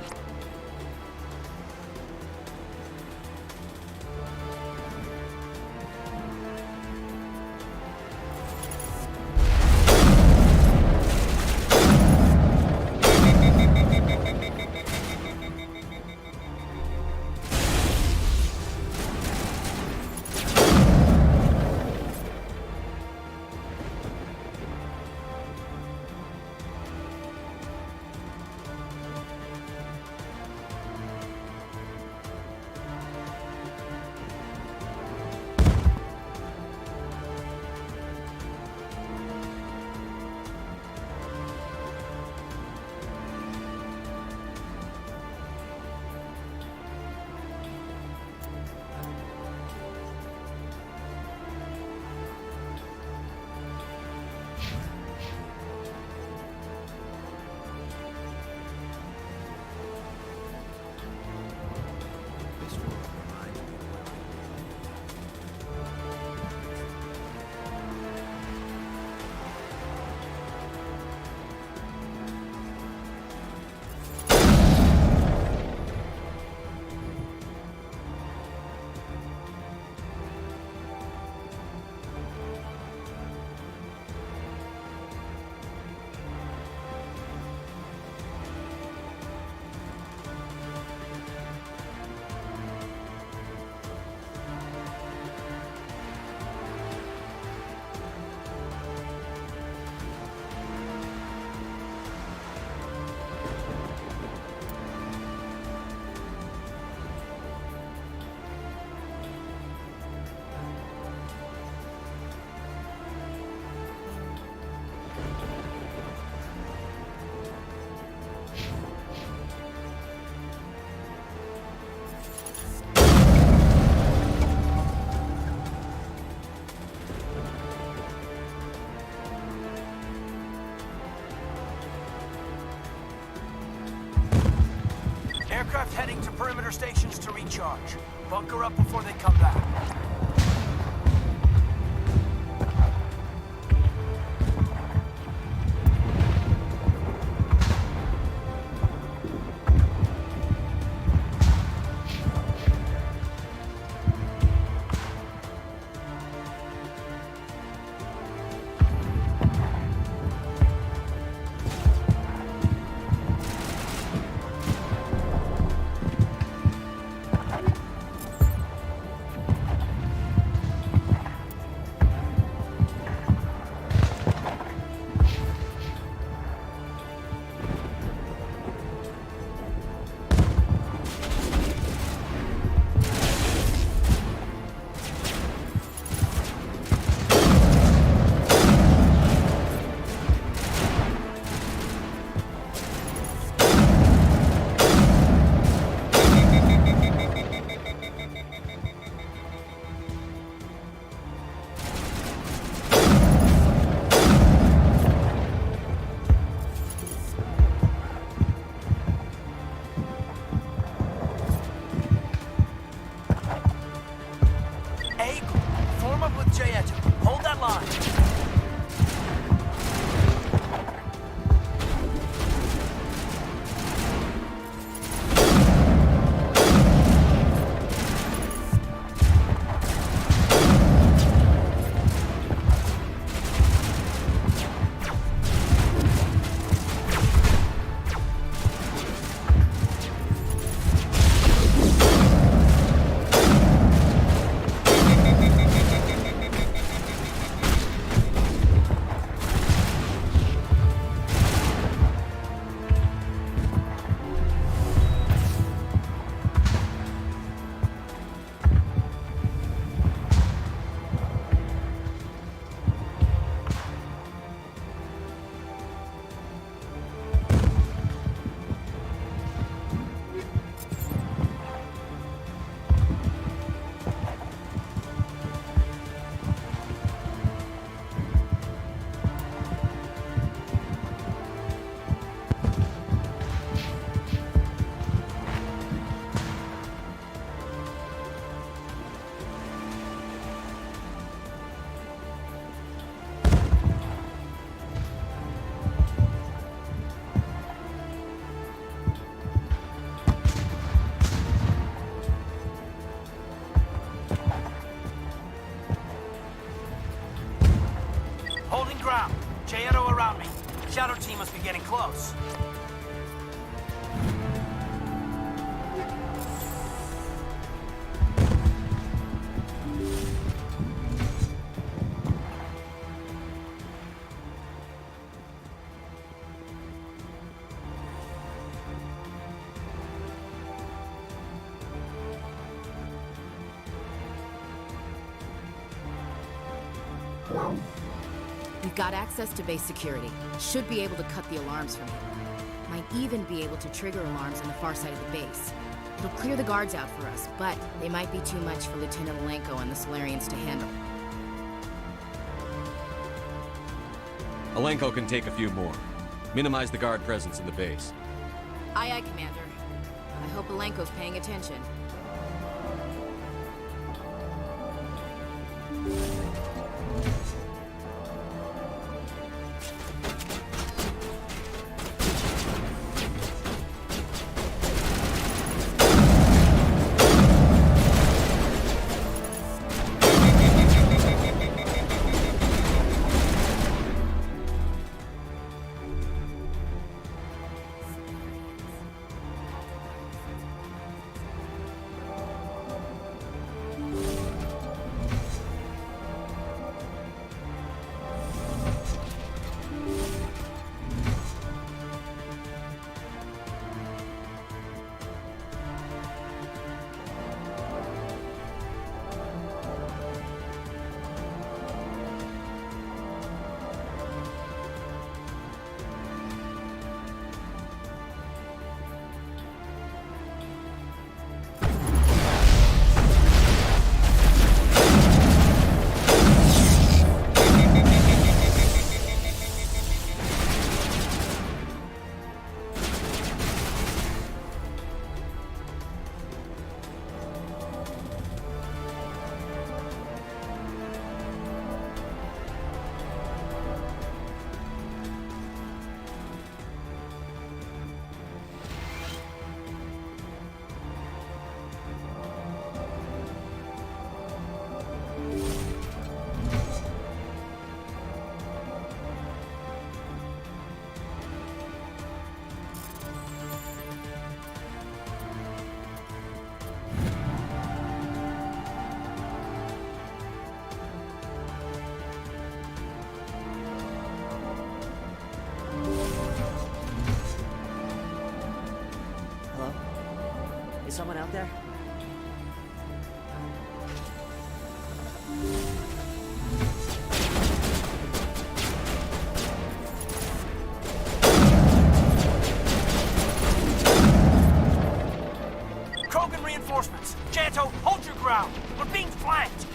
S4: Aircraft heading to perimeter stations to recharge. Bunker up before they come back. J-Edo around me. Shadow team must be getting close.
S15: We've got access to base security. Should be able to cut the alarms from here. Might even be able to trigger alarms on the far side of the base. It'll clear the guards out for us, but they might be too much for Lieutenant Alenko and the Solarians to handle.
S1: Alenko can take a few more. Minimize the guard presence in the base.
S15: Aye, aye, Commander. I hope Alenko's paying attention.
S23: someone out there?
S4: Krogan reinforcements! Janto, hold your ground! We're being flanked!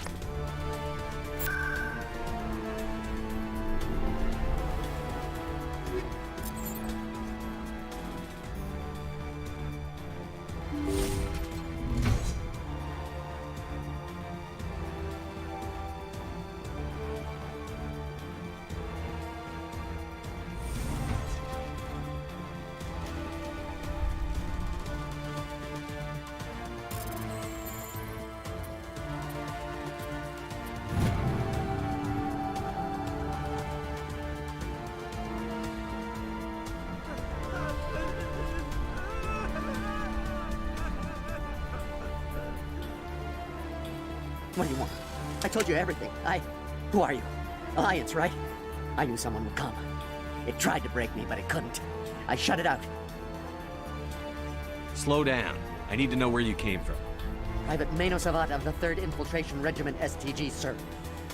S23: What do you want? I told you everything. Who are you? Alliance, right? I knew someone would come. It tried to break me, but it couldn't. I shut it out.
S1: Slow down. I need to know where you came from.
S23: Private Mano Savat of the 3rd Infiltration Regiment STG, sir.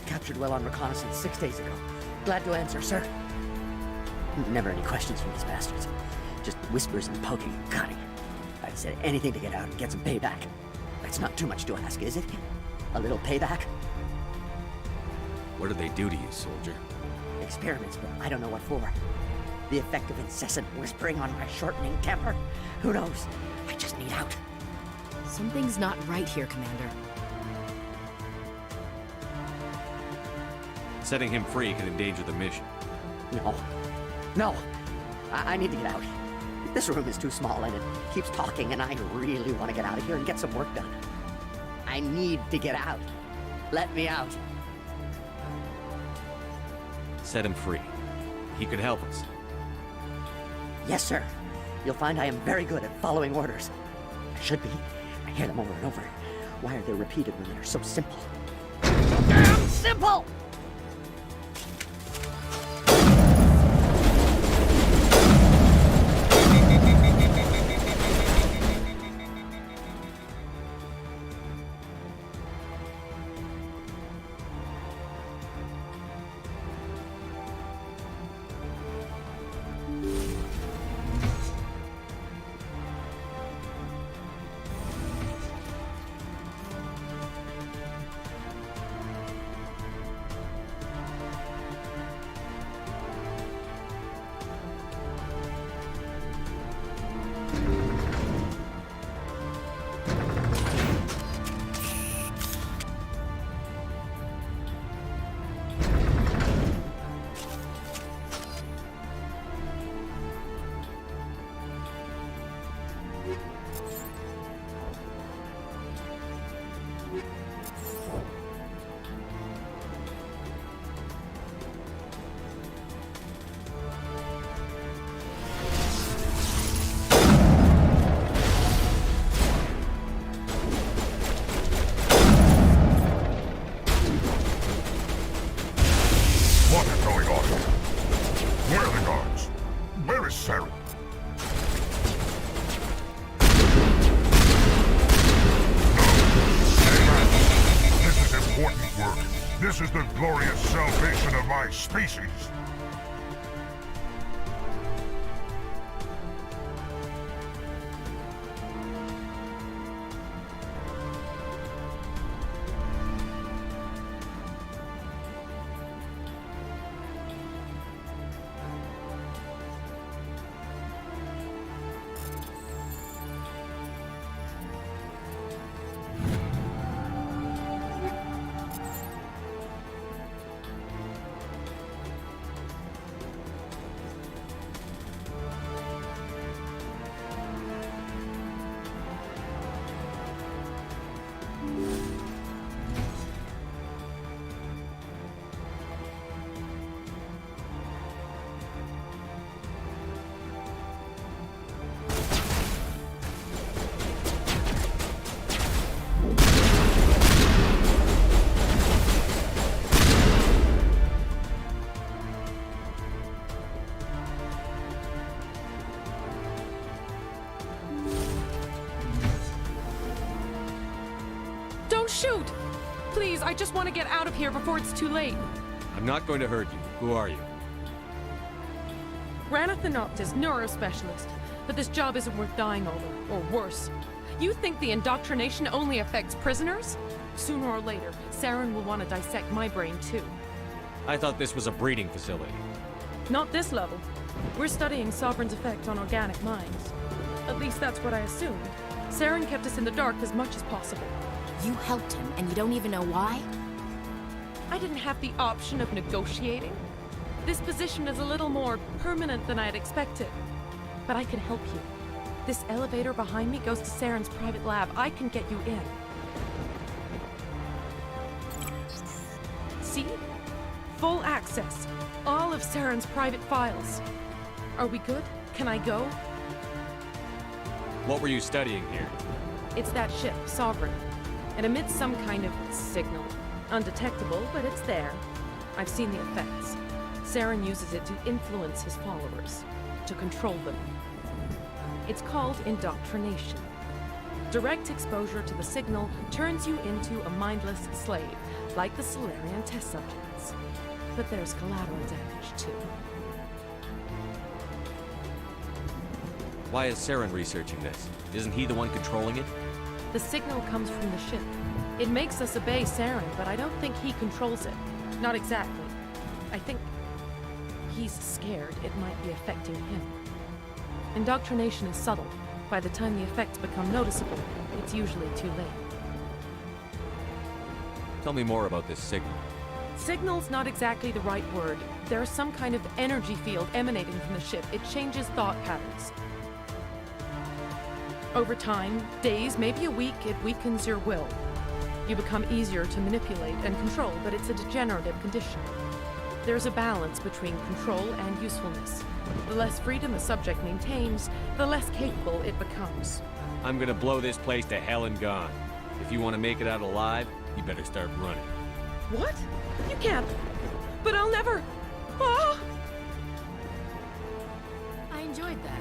S23: Captured while on reconnaissance 6 days ago. Glad to answer, sir. Never any questions from these bastards. Just whispers and poking and cutting. I'd said anything to get out and get some payback. That's not too much to ask, is it? A little payback?
S1: What do they do to you, soldier?
S23: Experiments, but I don't know what for. The effect of incessant whispering on my shortening temper? Who knows? I just need out.
S15: Something's not right here, Commander.
S1: Setting him free could endanger the mission.
S23: No. I need to get out. This room is too small and it keeps talking and I really want to get out of here and get some work done. I need to get out. Let me out.
S1: Set him free. He could help us.
S23: Yes, sir. You'll find I am very good at following orders. I should be. I hear them over and over. Why are they repeated when they're so simple? Damn simple!
S6: What is going on here? Where are the guards? Where is Sarah? No. This is important work. This is the glorious salvation of my species.
S13: shoot! Please, I just want to get out of here before it's too late.
S1: I'm not going to hurt you. Who are you?
S13: Ranathanoptis, neurospecialist. But this job isn't worth dying over, or worse. You think the indoctrination only affects prisoners? Sooner or later, Saren will want to dissect my brain too.
S1: I thought this was a breeding facility.
S13: Not this level. We're studying Sovereign's effect on organic minds. At least that's what I assumed. Saren kept us in the dark as much as possible.
S15: You helped him, and you don't even know why?
S13: I didn't have the option of negotiating. This position is a little more permanent than I had expected. But I can help you. This elevator behind me goes to Saren's private lab. I can get you in. See? Full access. All of Saren's private files. Are we good? Can I go?
S1: What were you studying here?
S13: It's that ship, Sovereign. It emits some kind of signal. Undetectable, but it's there. I've seen the effects. Saren uses it to influence his followers, to control them. It's called indoctrination. Direct exposure to the signal turns you into a mindless slave, like the Solarian test subjects. But there's collateral damage, too.
S1: Why is Saren researching this? Isn't he the one controlling it?
S13: The signal comes from the ship. It makes us obey Saren, but I don't think he controls it. Not exactly. I think he's scared it might be affecting him. Indoctrination is subtle. By the time the effects become noticeable, it's usually too late.
S1: Tell me more about this signal.
S13: Signal's not exactly the right word. There's some kind of energy field emanating from the ship. It changes thought patterns. Over time, days, maybe a week, it weakens your will. You become easier to manipulate and control, but it's a degenerative condition. There's a balance between control and usefulness. The less freedom the subject maintains, the less capable it becomes.
S1: I'm gonna blow this place to hell and gone. If you want to make it out alive, you better start running.
S13: What? You can't. But I'll never. Ah!
S15: I enjoyed that.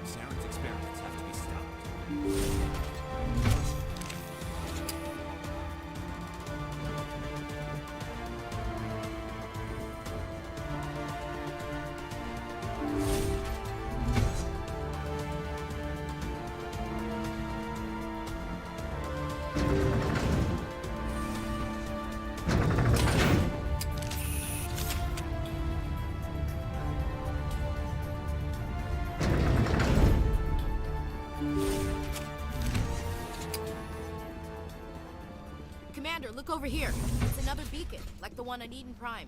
S21: Saren's experiments have to be stopped.
S15: Commander, look over here. It's another beacon, like the one on Eden Prime.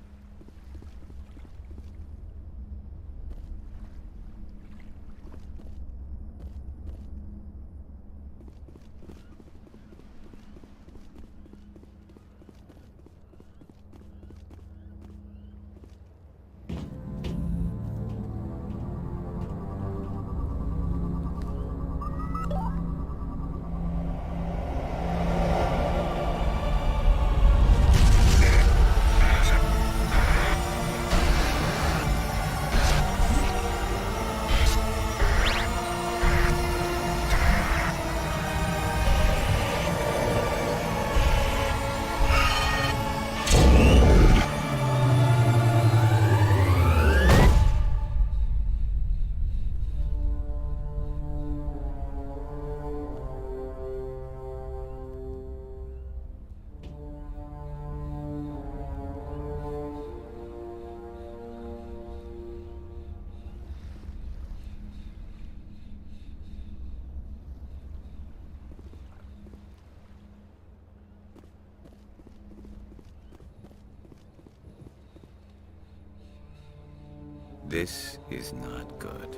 S21: This is not good.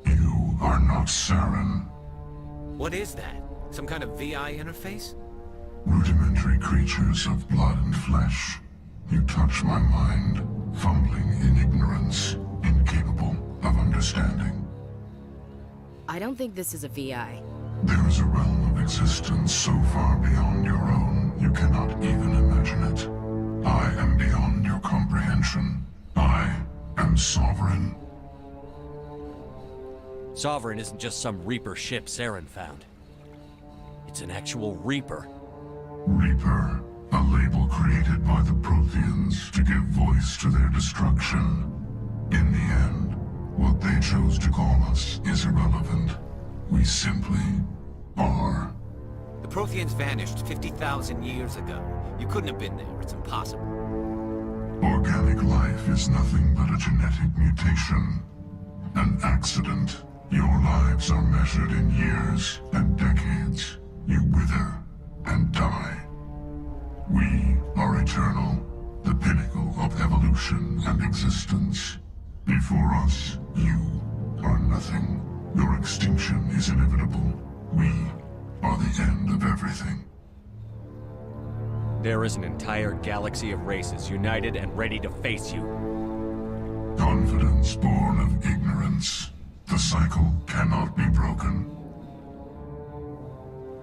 S6: You are not Saren.
S21: What is that? Some kind of VI interface?
S6: Rudimentary creatures of blood and flesh. You touch my mind, fumbling in ignorance. incapable of understanding.
S15: I don't think this is a VI.
S6: There is a realm of existence so far beyond your own, you cannot even imagine it. I am beyond your comprehension. I am sovereign.
S1: Sovereign isn't just some Reaper ship Saren found. It's an actual Reaper.
S6: Reaper, a label created by the Protheans to give voice to their destruction. In the end, what they chose to call us is irrelevant. We simply are.
S21: The Protheans vanished 50,000 years ago. You couldn't have been there. It's impossible.
S6: Organic life is nothing but a genetic mutation. An accident. Your lives are measured in years and decades. You wither and die. We are eternal, the pinnacle of evolution and existence. Before us, you are nothing. Your extinction is inevitable. We are the end of everything.
S1: There is an entire galaxy of races united and ready to face you.
S6: Confidence born of ignorance. The cycle cannot be broken.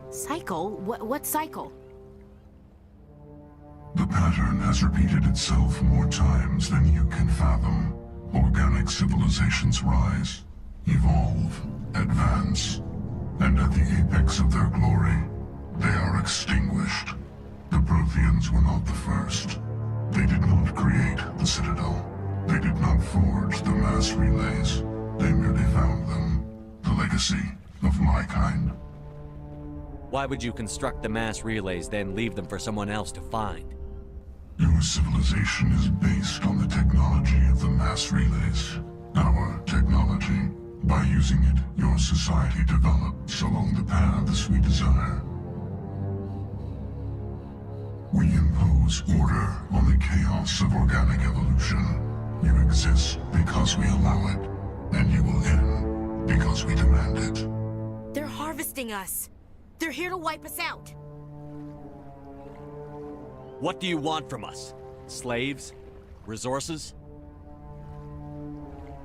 S15: Cycle? What cycle?
S6: The pattern has repeated itself more times than you can fathom. Organic civilizations rise, evolve, advance, and at the apex of their glory, they are extinguished. The Protheans were not the first. They did not create the Citadel. They did not forge the mass relays. They merely found them. The legacy of my kind.
S1: Why would you construct the mass relays, then leave them for someone else to find?
S6: Your civilization is based on the technology of the mass relays. Our technology. By using it, your society develops along the paths we desire. We impose order on the chaos of organic evolution. You exist because we allow it, and you will end because we demand it.
S15: They're harvesting us. They're here to wipe us out.
S1: What do you want from us? Slaves? Resources?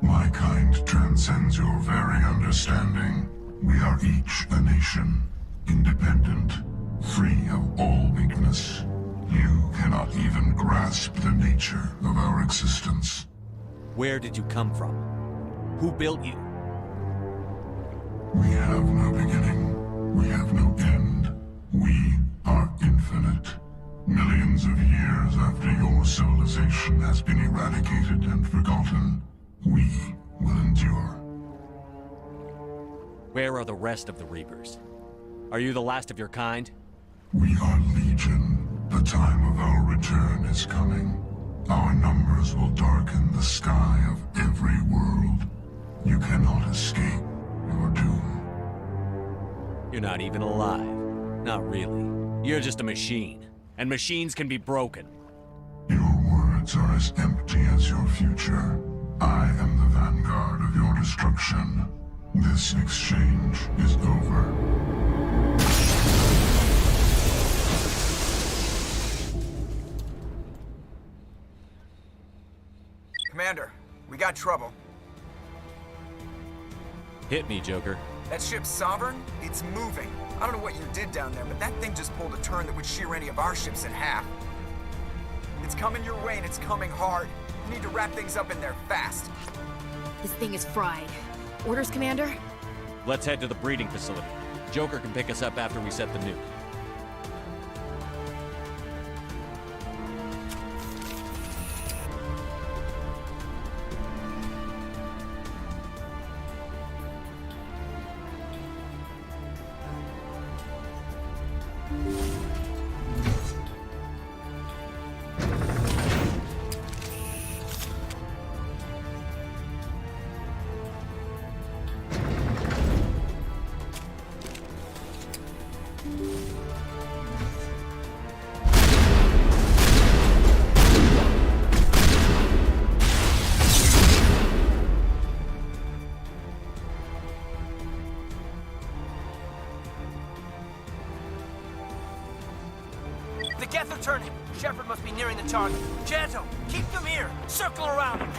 S6: My kind transcends your very understanding. We are each a nation, independent, free of all weakness. You cannot even grasp the nature of our existence.
S1: Where did you come from? Who built you?
S6: We have no beginning. We have no end. We are infinite. Millions of years after your civilization has been eradicated and forgotten, we will endure.
S1: Where are the rest of the Reapers? Are you the last of your kind?
S6: We are Legion. The time of our return is coming. Our numbers will darken the sky of every world. You cannot escape your doom.
S1: You're not even alive. Not really. You're just a machine. And machines can be broken.
S6: Your words are as empty as your future. I am the vanguard of your destruction. This exchange is over.
S14: Commander, we got trouble.
S1: Hit me, Joker.
S14: That ship's Sovereign? It's moving. I don't know what you did down there, but that thing just pulled a turn that would shear any of our ships in half. It's coming your way and it's coming hard. You need to wrap things up in there fast.
S15: This thing is fried. Orders, Commander?
S1: Let's head to the breeding facility. Joker can pick us up after we set the nuke.
S4: The Geth are turning. Shepard must be nearing the target. Janto, keep them here. Circle around them.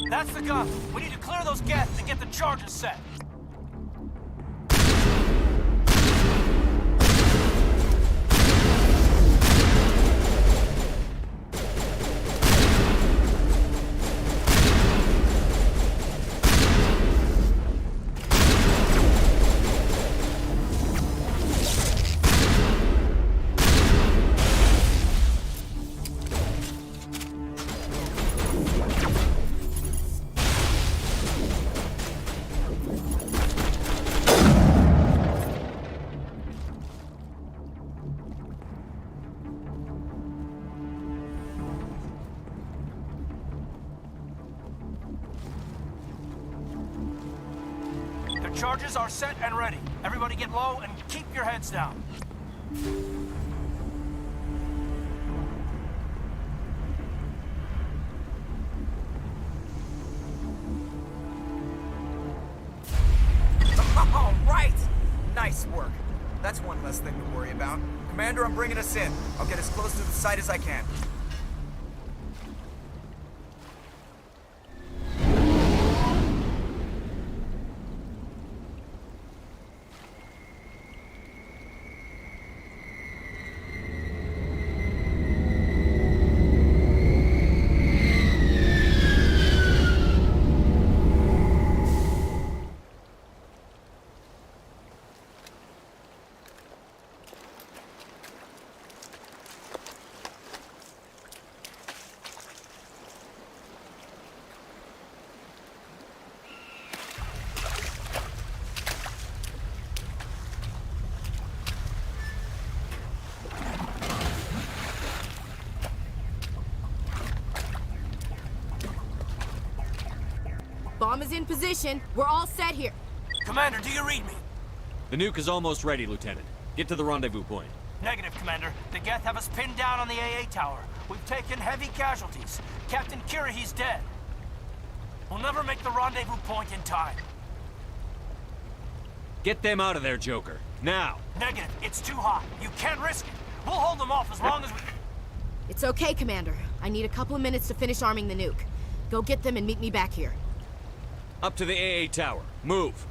S4: That's the gun. We need to clear those gaps and get the charges set. Charges are set and ready. Everybody get low and keep your heads down.
S14: All right! Nice work. That's one less thing to worry about. Commander, I'm bringing us in. I'll get as close to the site as I can.
S15: Bomb is in position. We're all set here.
S4: Commander, do you read me?
S1: The nuke is almost ready, Lieutenant. Get to the rendezvous point.
S4: Negative, Commander. The Geth have us pinned down on the AA tower. We've taken heavy casualties. Captain Kira, he's dead. We'll never make the rendezvous point in time.
S1: Get them out of there, Joker. Now!
S4: Negative. It's too hot. You can't risk it. We'll hold them off as long as we...
S15: It's okay, Commander. I need a couple of minutes to finish arming the nuke. Go get them and meet me back here.
S1: Up to the AA tower. Move!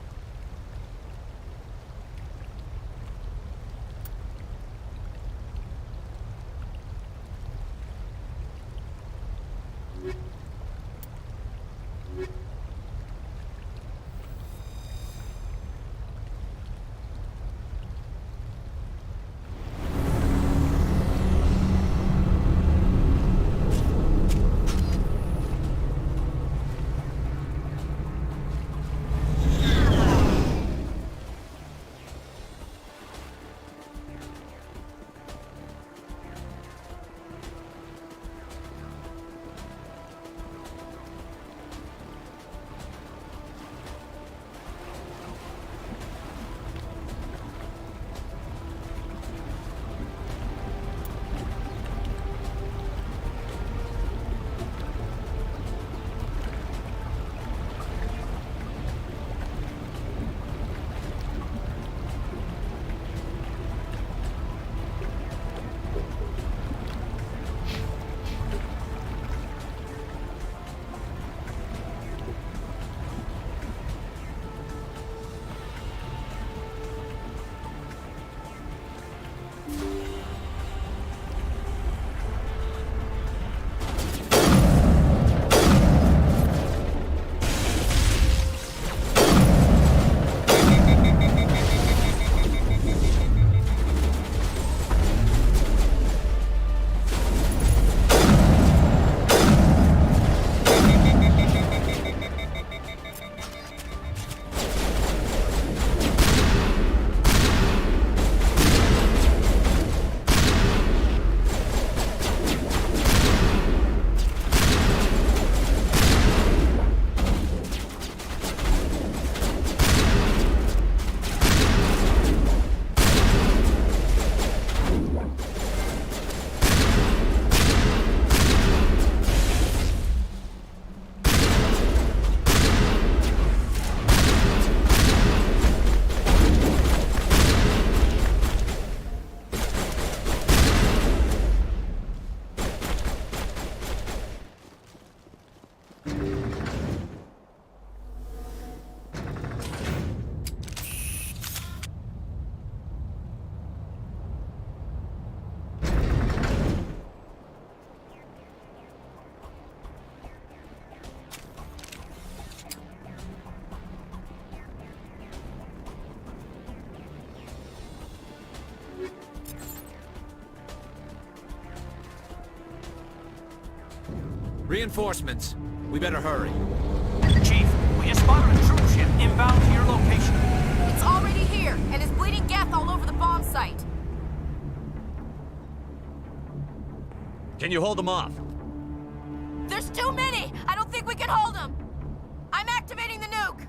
S21: Reinforcements. We better hurry.
S4: Chief, we just spotted a troop ship inbound to your location.
S15: It's already here, and is bleeding Geth all over the bomb site.
S1: Can you hold them off?
S15: There's too many! I don't think we can hold them! I'm activating the nuke!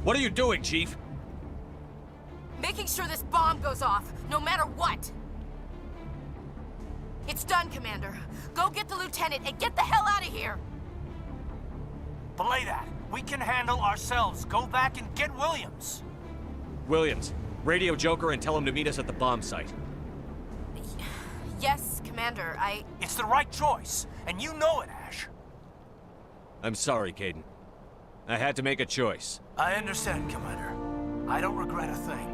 S1: What are you doing, Chief?
S15: Making sure this bomb goes off, no matter what! It's done, Commander. Go get the lieutenant and get the hell out of here!
S4: Belay that. We can handle ourselves. Go back and get Williams.
S1: Williams, radio Joker and tell him to meet us at the bomb site.
S15: Yes, Commander,
S4: It's the right choice, and you know it, Ash.
S1: I'm sorry, Caden. I had to make a choice.
S4: I understand, Commander. I don't regret a thing.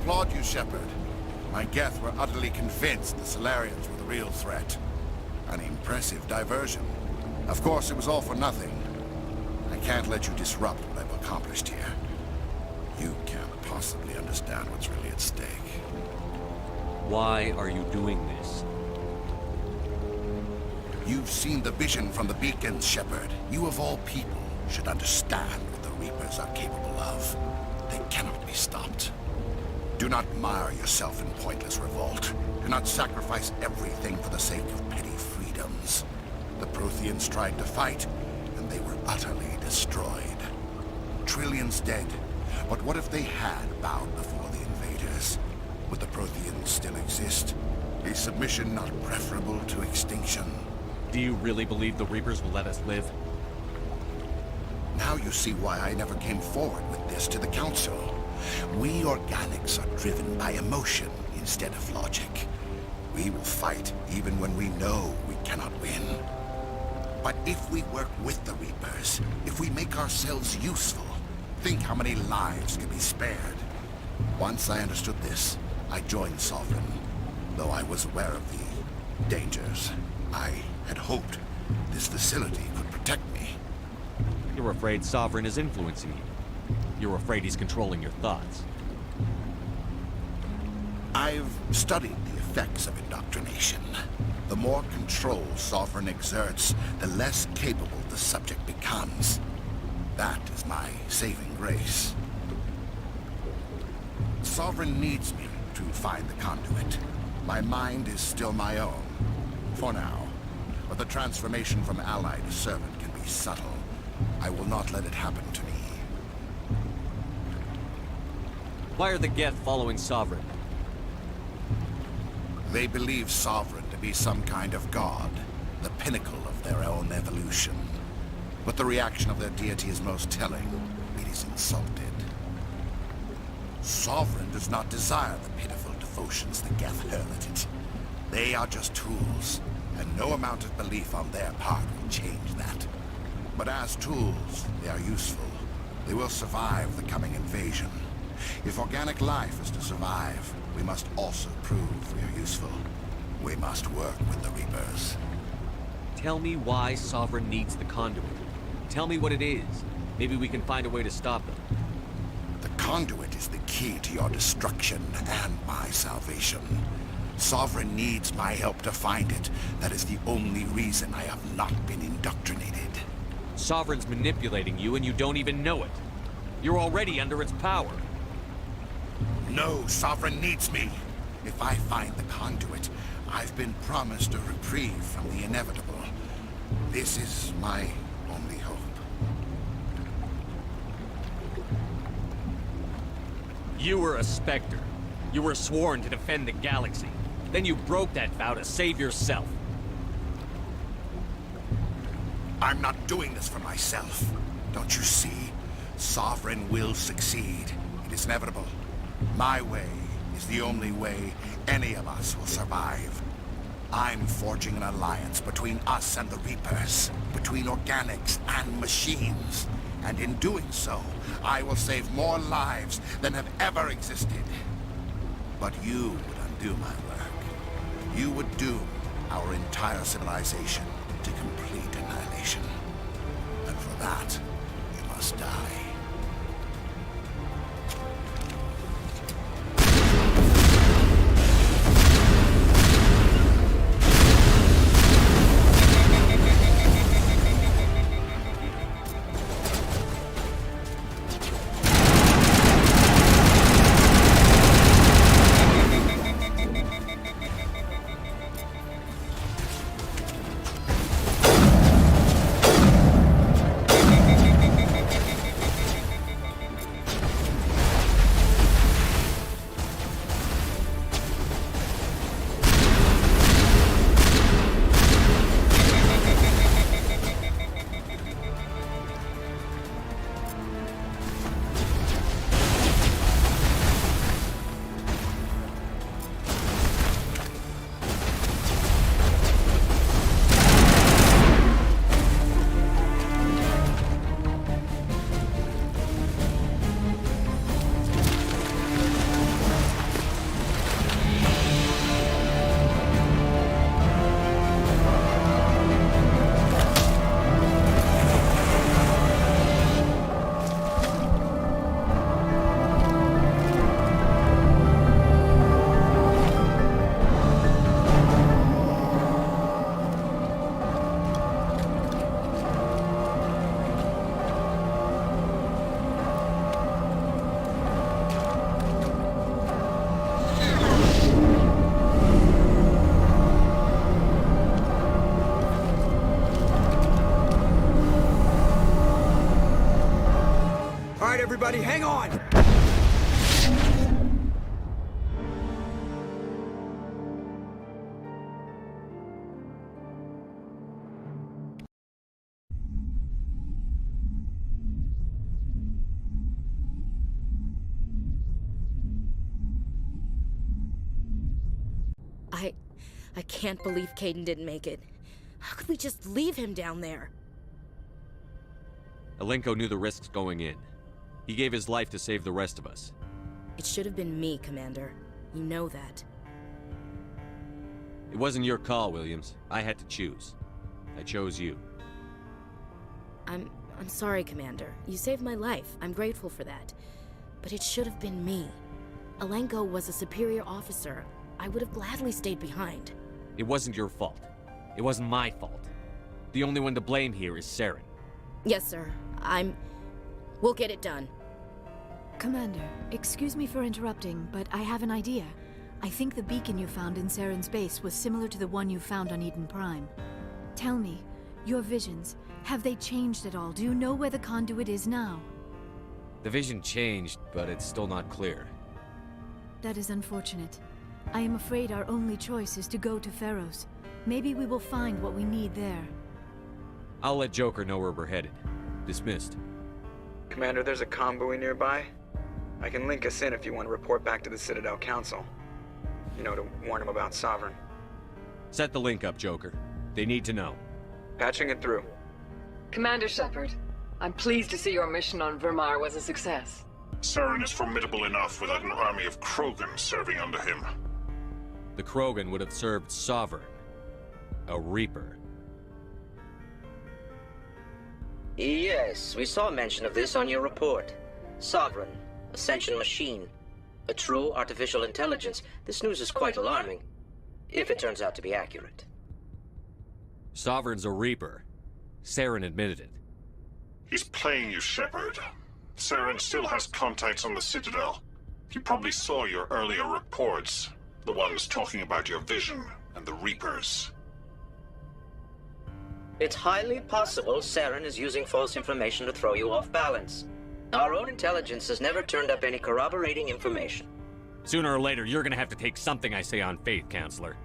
S11: applaud you, Shepard. My Geth were utterly convinced the Solarians were the real threat. An impressive diversion. Of course, it was all for nothing. I can't let you disrupt what I've accomplished here. You can't possibly understand what's really at stake.
S1: Why are you doing this?
S11: You've seen the vision from the beacons, Shepard. You of all people should understand what the Reapers are capable of. They cannot be stopped. Do not mire yourself in pointless revolt. Do not sacrifice everything for the sake of petty freedoms. The Protheans tried to fight, and they were utterly destroyed. Trillions dead. But what if they had bowed before the invaders? Would the Protheans still exist? Is submission not preferable to extinction?
S1: Do you really believe the Reapers will let us live?
S11: Now you see why I never came forward with this to the Council. We organics are driven by emotion instead of logic. We will fight even when we know we cannot win. But if we work with the Reapers, if we make ourselves useful, think how many lives could be spared. Once I understood this, I joined Sovereign, though I was aware of the dangers. I had hoped this facility could protect me.
S1: You're afraid Sovereign is influencing you. You're afraid he's controlling your thoughts.
S11: I've studied the effects of indoctrination. The more control Sovereign exerts, the less capable the subject becomes. That is my saving grace. Sovereign needs me to find the conduit. My mind is still my own, for now. But the transformation from ally to servant can be subtle. I will not let it happen to me.
S1: Why are the Geth following Sovereign?
S11: They believe Sovereign to be some kind of god, the pinnacle of their own evolution. But the reaction of their deity is most telling. It is insulted. Sovereign does not desire the pitiful devotions the Geth hurl at it. They are just tools, and no amount of belief on their part will change that. But as tools, they are useful. They will survive the coming invasion. If organic life is to survive, we must also prove we are useful. We must work with the Reapers.
S1: Tell me why Sovereign needs the conduit. Tell me what it is. Maybe we can find a way to stop them.
S11: The conduit is the key to your destruction and my salvation. Sovereign needs my help to find it. That is the only reason I have not been indoctrinated.
S1: Sovereign's manipulating you and you don't even know it. You're already under its power.
S11: No, Sovereign needs me. If I find the conduit, I've been promised a reprieve from the inevitable. This is my only hope.
S1: You were a Spectre. You were sworn to defend the galaxy. Then you broke that vow to save yourself.
S11: I'm not doing this for myself. Don't you see? Sovereign will succeed. It is inevitable. My way is the only way any of us will survive. I'm forging an alliance between us and the Reapers, between organics and machines. And in doing so, I will save more lives than have ever existed. But you would undo my work. You would doom our entire civilization to complete annihilation. And for that, you must die.
S17: right, everybody, hang on!
S15: I can't believe Caden didn't make it. How could we just leave him down there?
S1: Alenko knew the risks going in. He gave his life to save the rest of us.
S15: It should have been me, Commander. You know that.
S1: It wasn't your call, Williams. I had to choose. I chose you.
S15: I'm sorry, Commander. You saved my life. I'm grateful for that. But it should have been me. Alenko was a superior officer. I would have gladly stayed behind.
S1: It wasn't your fault. It wasn't my fault. The only one to blame here is Saren.
S15: Yes, sir. We'll get it done.
S16: Commander, excuse me for interrupting, but I have an idea. I think the beacon you found in Saren's base was similar to the one you found on Eden Prime. Tell me, your visions, have they changed at all? Do you know where the conduit is now?
S1: The vision changed, but it's still not clear.
S16: That is unfortunate. I am afraid our only choice is to go to Pharos. Maybe we will find what we need there.
S1: I'll let Joker know where we're headed. Dismissed.
S17: Commander, there's a convoy nearby. I can link us in if you want to report back to the Citadel Council. You know, to warn them about Sovereign.
S1: Set the link up, Joker. They need to know.
S17: Patching it through.
S18: Commander Shepard, I'm pleased to see your mission on Vermeer was a success.
S6: Saren is formidable enough without an army of Krogan serving under him.
S1: The Krogan would have served Sovereign. A Reaper.
S23: Yes, we saw mention of this on your report. Sovereign, Ascension machine, a true artificial intelligence. This news is quite alarming, if it turns out to be accurate.
S1: Sovereign's a Reaper. Saren admitted it.
S6: He's playing you, Shepard. Saren still has contacts on the Citadel. He probably saw your earlier reports. The ones talking about your vision and the Reapers.
S23: It's highly possible Saren is using false information to throw you off balance. Our own intelligence has never turned up any corroborating information.
S1: Sooner or later, you're gonna have to take something I say on faith, Counselor.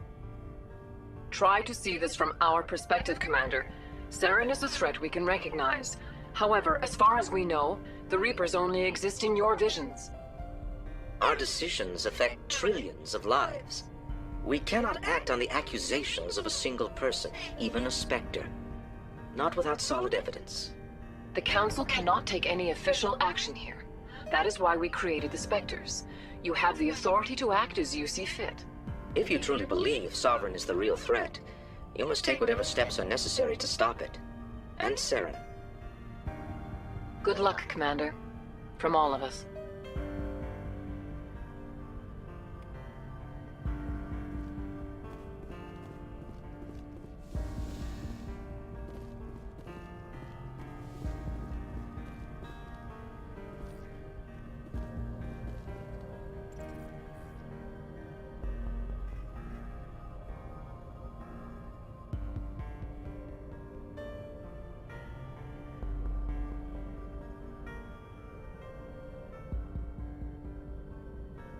S18: Try to see this from our perspective, Commander. Saren is a threat we can recognize. However, as far as we know, the Reapers only exist in your visions.
S23: Our decisions affect trillions of lives. We cannot act on the accusations of a single person, even a Spectre. Not without solid evidence.
S18: The Council cannot take any official action here. That is why we created the Spectres. You have the authority to act as you see fit.
S23: If you truly believe Sovereign is the real threat, you must take whatever steps are necessary to stop it. And Saren.
S18: Good luck, Commander. From all of us.